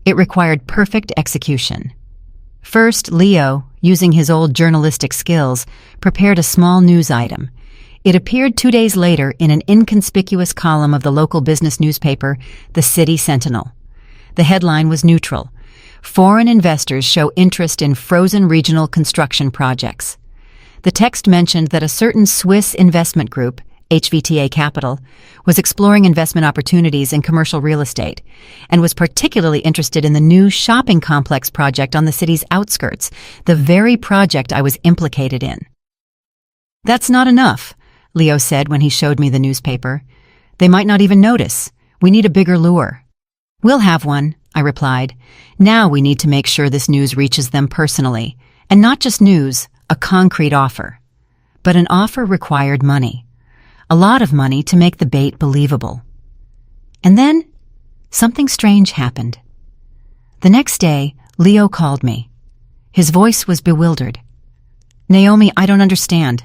It required perfect execution. First, Leo, using his old journalistic skills, prepared a small news item. It appeared 2 days later in an inconspicuous column of the local business newspaper, the City Sentinel. The headline was neutral. "Foreign investors show interest in frozen regional construction projects." The text mentioned that a certain Swiss investment group, HVTA Capital, was exploring investment opportunities in commercial real estate and was particularly interested in the new shopping complex project on the city's outskirts, the very project I was implicated in. "That's not enough," Leo said when he showed me the newspaper. "They might not even notice. We need a bigger lure." "We'll have one," I replied. "Now we need to make sure this news reaches them personally, and not just news, a concrete offer." But an offer required money. A lot of money to make the bait believable. And then, something strange happened. The next day, Leo called me. His voice was bewildered. "Naomi, I don't understand.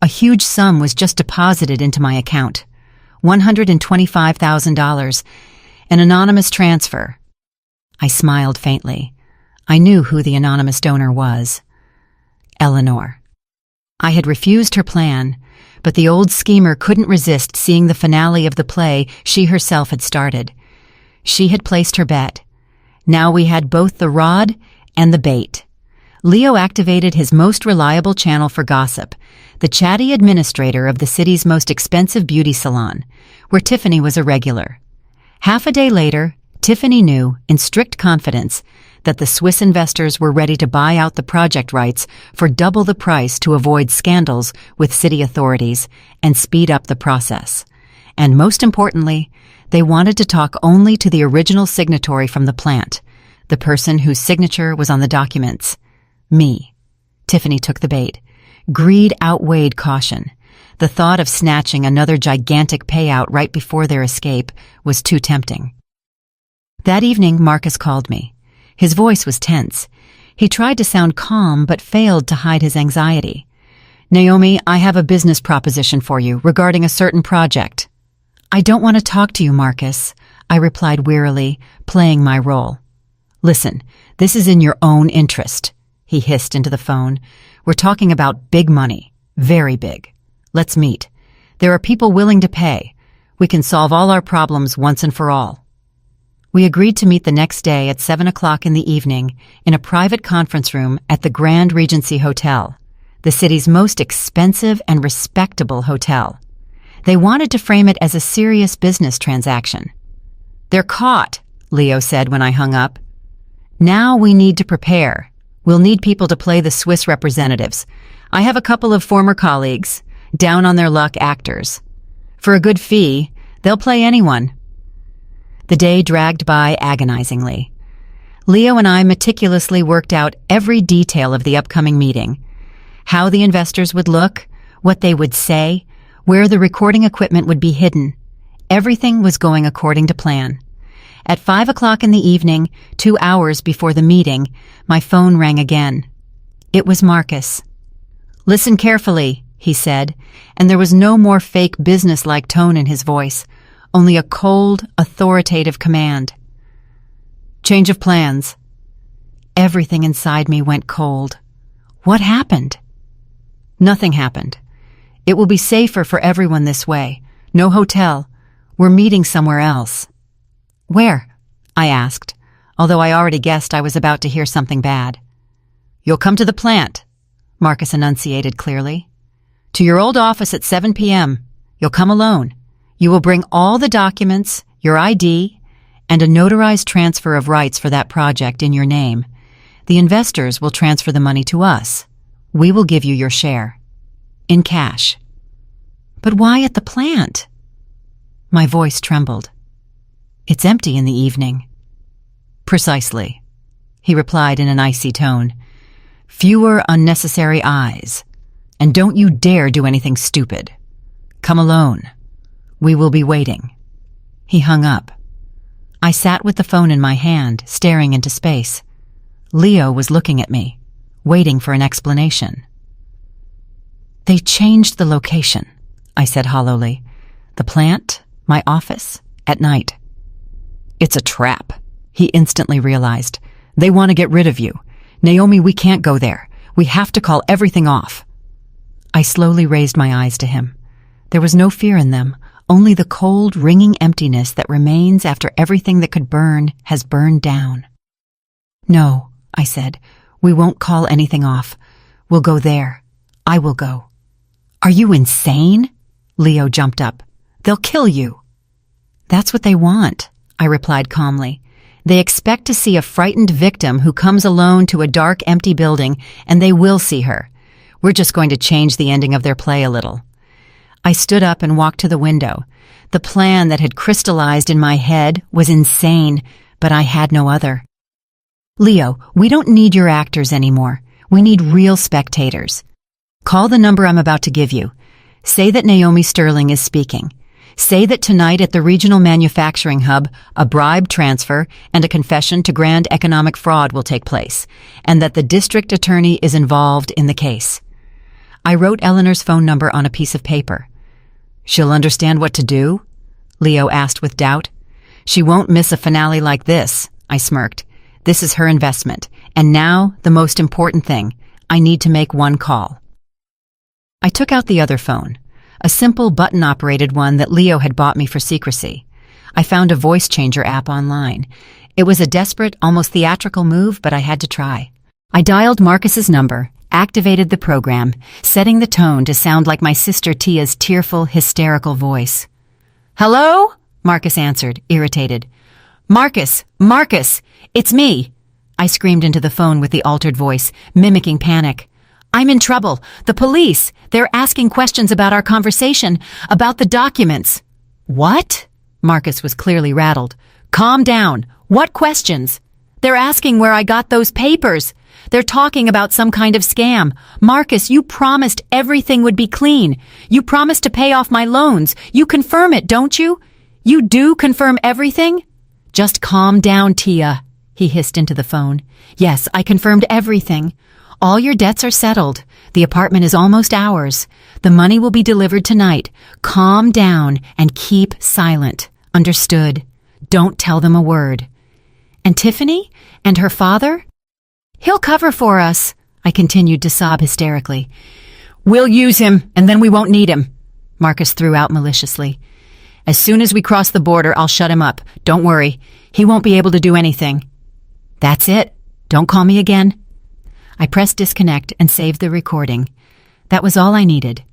A huge sum was just deposited into my account. $125,000. An anonymous transfer." I smiled faintly. I knew who the anonymous donor was. Eleanor. I had refused her plan, but the old schemer couldn't resist seeing the finale of the play she herself had started. She had placed her bet. Now we had both the rod and the bait. Leo activated his most reliable channel for gossip, the chatty administrator of the city's most expensive beauty salon, where Tiffany was a regular. Half a day later, Tiffany knew, in strict confidence, that the Swiss investors were ready to buy out the project rights for double the price to avoid scandals with city authorities and speed up the process. And most importantly, they wanted to talk only to the original signatory from the plant, the person whose signature was on the documents. Me. Tiffany took the bait. Greed outweighed caution. The thought of snatching another gigantic payout right before their escape was too tempting. That evening, Marcus called me. His voice was tense. He tried to sound calm but failed to hide his anxiety. "Naomi, I have a business proposition for you regarding a certain project." "I don't want to talk to you, Marcus," I replied wearily, playing my role. "Listen, this is in your own interest," he hissed into the phone. "We're talking about big money, very big. Let's meet. There are people willing to pay. We can solve all our problems once and for all." We agreed to meet the next day at 7 o'clock in the evening in a private conference room at the Grand Regency Hotel, the city's most expensive and respectable hotel. They wanted to frame it as a serious business transaction. "They're caught," Leo said when I hung up. "Now we need to prepare. We'll need people to play the Swiss representatives. I have a couple of former colleagues, down on their luck actors. For a good fee, they'll play anyone." The day dragged by agonizingly. Leo and I meticulously worked out every detail of the upcoming meeting. How the investors would look, what they would say, where the recording equipment would be hidden. Everything was going according to plan. At 5 o'clock in the evening, 2 hours before the meeting, my phone rang again. It was Marcus. "Listen carefully," he said, and there was no more fake business-like tone in his voice, only a cold, authoritative command. "Change of plans." Everything inside me went cold. What happened? Nothing happened. It will be safer for everyone this way. No hotel. We're meeting somewhere else. "Where?" I asked, although I already guessed I was about to hear something bad. "You'll come to the plant," Marcus enunciated clearly. "To your old office at 7 p.m. You'll come alone. You will bring all the documents, your ID, and a notarized transfer of rights for that project in your name. The investors will transfer the money to us. We will give you your share. In cash." "But why at the plant?" My voice trembled. "It's empty in the evening." "Precisely," he replied in an icy tone. "Fewer unnecessary eyes. And don't you dare do anything stupid. Come alone. We will be waiting." He hung up. I sat with the phone in my hand, staring into space. Leo was looking at me, waiting for an explanation. "They changed the location," I said hollowly. "The plant, my office, at night." "It's a trap," he instantly realized. "They want to get rid of you. Naomi, we can't go there. We have to call everything off." I slowly raised my eyes to him. There was no fear in them, only the cold, ringing emptiness that remains after everything that could burn has burned down. "No," I said, "we won't call anything off. We'll go there. I will go." "Are you insane?" Leo jumped up. "They'll kill you." "That's what they want," I replied calmly. "They expect to see a frightened victim who comes alone to a dark, empty building, and they will see her. We're just going to change the ending of their play a little." I stood up and walked to the window. The plan that had crystallized in my head was insane, but I had no other. "Leo, we don't need your actors anymore. We need real spectators. Call the number I'm about to give you. Say that Naomi Sterling is speaking. Say that tonight at the regional manufacturing hub, a bribe transfer and a confession to grand economic fraud will take place, and that the district attorney is involved in the case." I wrote Eleanor's phone number on a piece of paper. "She'll understand what to do?" Leo asked with doubt. "She won't miss a finale like this," I smirked. "This is her investment. And now, the most important thing. I need to make one call." I took out the other phone, a simple button-operated one that Leo had bought me for secrecy. I found a voice changer app online. It was a desperate, almost theatrical move, but I had to try. I dialed Marcus's number, activated the program, setting the tone to sound like my sister Tia's tearful, hysterical voice. "Hello?" Marcus answered, irritated. "Marcus! Marcus! It's me!" I screamed into the phone with the altered voice, mimicking panic. "I'm in trouble. The police. They're asking questions about our conversation, about the documents." "What?" Marcus was clearly rattled. "Calm down. What questions?" "They're asking where I got those papers. They're talking about some kind of scam. Marcus, you promised everything would be clean. You promised to pay off my loans. You confirm it, don't you? You do confirm everything?" "Just calm down, Tia," he hissed into the phone. "Yes, I confirmed everything. All your debts are settled. The apartment is almost ours. The money will be delivered tonight. Calm down and keep silent. Understood? Don't tell them a word." "And Tiffany? And her father?" "He'll cover for us," I continued to sob hysterically. "We'll use him, and then we won't need him," Marcus threw out maliciously. "As soon as we cross the border, I'll shut him up. Don't worry. He won't be able to do anything." "That's it. Don't call me again." I pressed disconnect and saved the recording. That was all I needed.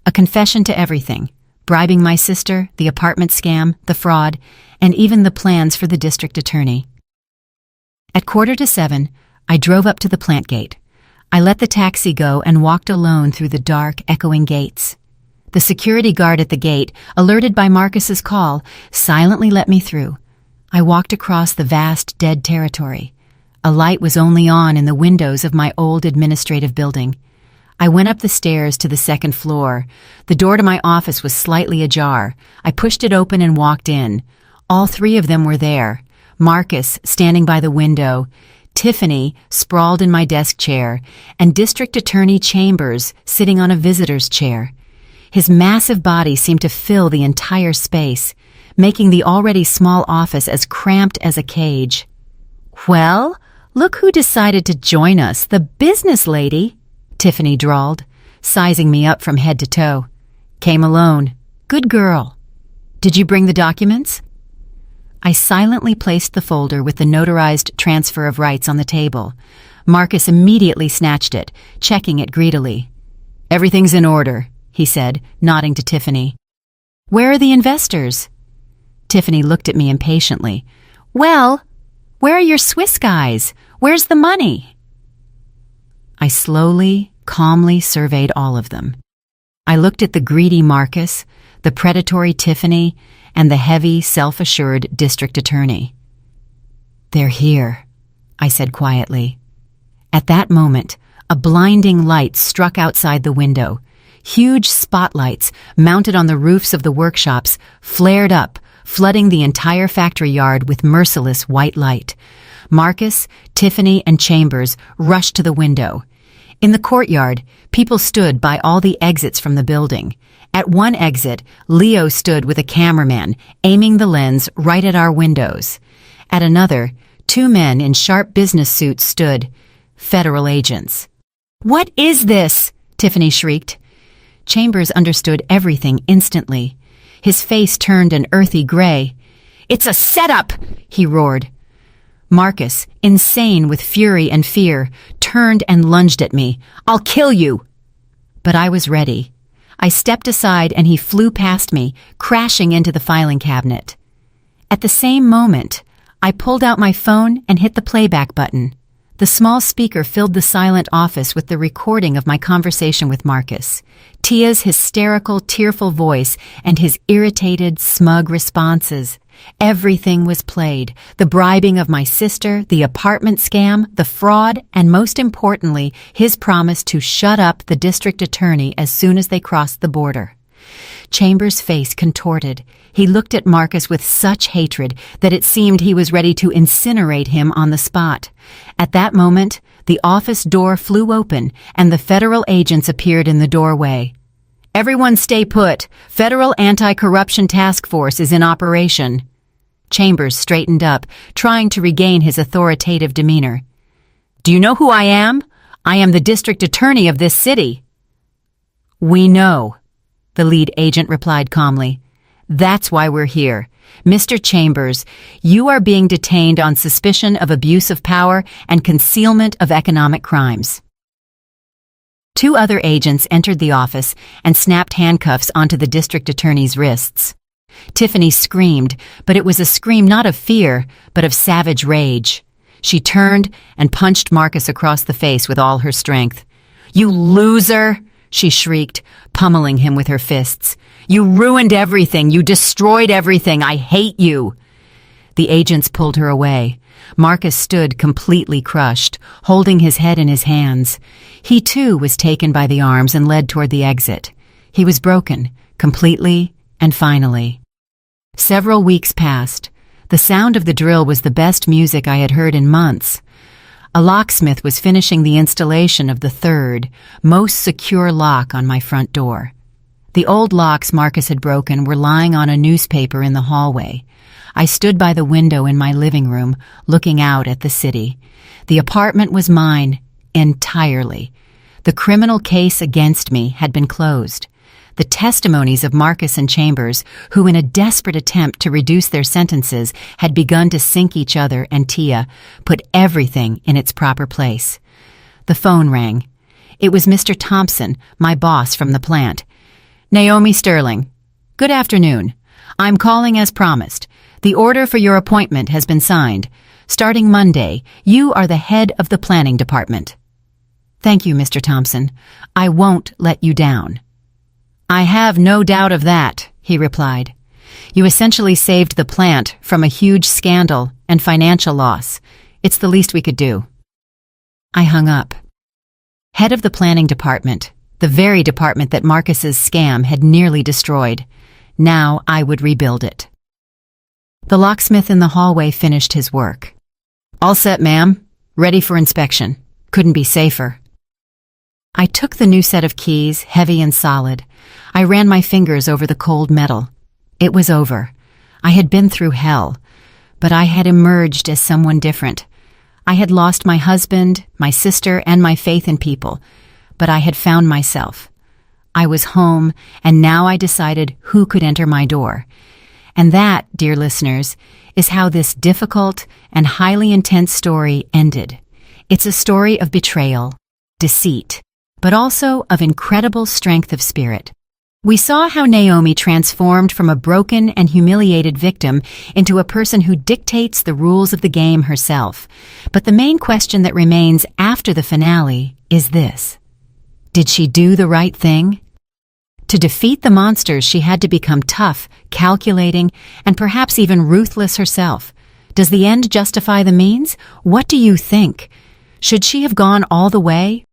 A confession to everything. Bribing my sister, the apartment scam, the fraud, and even the plans for the district attorney. At 6:45, I drove up to the plant gate. I let the taxi go and walked alone through the dark, echoing gates. The security guard at the gate, alerted by Marcus's call, silently let me through. I walked across the vast, dead territory. A light was only on in the windows of my old administrative building. I went up the stairs to the second floor. The door to my office was slightly ajar. I pushed it open and walked in. All three of them were there. Marcus, standing by the window, Tiffany, sprawled in my desk chair, and District Attorney Chambers, sitting on a visitor's chair. His massive body seemed to fill the entire space, making the already small office as cramped as a cage. "Well, look who decided to join us, the business lady," Tiffany drawled, sizing me up from head to toe. "Came alone. Good girl. Did you bring the documents?" I silently placed the folder with the notarized transfer of rights on the table. Marcus immediately snatched it, checking it greedily. "Everything's in order," he said, nodding to Tiffany. "Where are the investors?" Tiffany looked at me impatiently. "Well, where are your Swiss guys? Where's the money?" I slowly, calmly surveyed all of them. I looked at the greedy Marcus, the predatory Tiffany, and the heavy, self-assured district attorney. "They're here," I said quietly. At that moment, a blinding light struck outside the window. Huge spotlights, mounted on the roofs of the workshops, flared up, flooding the entire factory yard with merciless white light. Marcus, Tiffany, and Chambers rushed to the window. In the courtyard, people stood by all the exits from the building. At one exit, Leo stood with a cameraman, aiming the lens right at our windows. At another, two men in sharp business suits stood, federal agents. "What is this?" Tiffany shrieked. Chambers understood everything instantly. His face turned an earthy gray. "It's a setup!" he roared. Marcus, insane with fury and fear, turned and lunged at me. "I'll kill you!" But I was ready. I stepped aside and he flew past me, crashing into the filing cabinet. At the same moment, I pulled out my phone and hit the playback button. The small speaker filled the silent office with the recording of my conversation with Marcus, Tia's hysterical, tearful voice, and his irritated, smug responses. Everything was played: the bribing of my sister, the apartment scam, the fraud, and most importantly, his promise to shut up the district attorney as soon as they crossed the border. Chambers' face contorted. He looked at Marcus with such hatred that it seemed he was ready to incinerate him on the spot. At that moment, the office door flew open and the federal agents appeared in the doorway. "Everyone stay put. Federal Anti-Corruption Task Force is in operation." Chambers straightened up, trying to regain his authoritative demeanor. "Do you know who I am? I am the district attorney of this city." "We know," the lead agent replied calmly. "That's why we're here. Mr. Chambers, you are being detained on suspicion of abuse of power and concealment of economic crimes. Two other agents entered the office and snapped handcuffs onto the district attorney's wrists. Tiffany screamed, but it was a scream not of fear, but of savage rage. She turned and punched Marcus across the face with all her strength. "You loser!" she shrieked, pummeling him with her fists. "You ruined everything! You destroyed everything! I hate you!" The agents pulled her away. Marcus stood completely crushed, holding his head in his hands. He too was taken by the arms and led toward the exit. He was broken, completely and finally. Several weeks passed. The sound of the drill was the best music I had heard in months. A locksmith was finishing the installation of the third, most secure lock on my front door. The old locks Marcus had broken were lying on a newspaper in the hallway. I stood by the window in my living room, looking out at the city. The apartment was mine, entirely. The criminal case against me had been closed. The testimonies of Marcus and Chambers, who in a desperate attempt to reduce their sentences had begun to sink each other and Tia, put everything in its proper place. The phone rang. It was Mr. Thompson, my boss from the plant. "Naomi Sterling. Good afternoon. I'm calling as promised. The order for your appointment has been signed. Starting Monday, you are the head of the planning department." "Thank you, Mr. Thompson. I won't let you down." "I have no doubt of that," he replied. "You essentially saved the plant from a huge scandal and financial loss. It's the least we could do." I hung up. Head of the planning department, the very department that Marcus's scam had nearly destroyed. Now I would rebuild it. The locksmith in the hallway finished his work. "All set, ma'am. Ready for inspection. Couldn't be safer." I took the new set of keys, heavy and solid. I ran my fingers over the cold metal. It was over. I had been through hell, but I had emerged as someone different. I had lost my husband, my sister, and my faith in people, but I had found myself. I was home, and now I decided who could enter my door. And that, dear listeners, is how this difficult and highly intense story ended. It's a story of betrayal, deceit, but also of incredible strength of spirit. We saw how Naomi transformed from a broken and humiliated victim into a person who dictates the rules of the game herself. But the main question that remains after the finale is this: did she do the right thing? To defeat the monsters, she had to become tough, calculating, and perhaps even ruthless herself. Does the end justify the means? What do you think? Should she have gone all the way,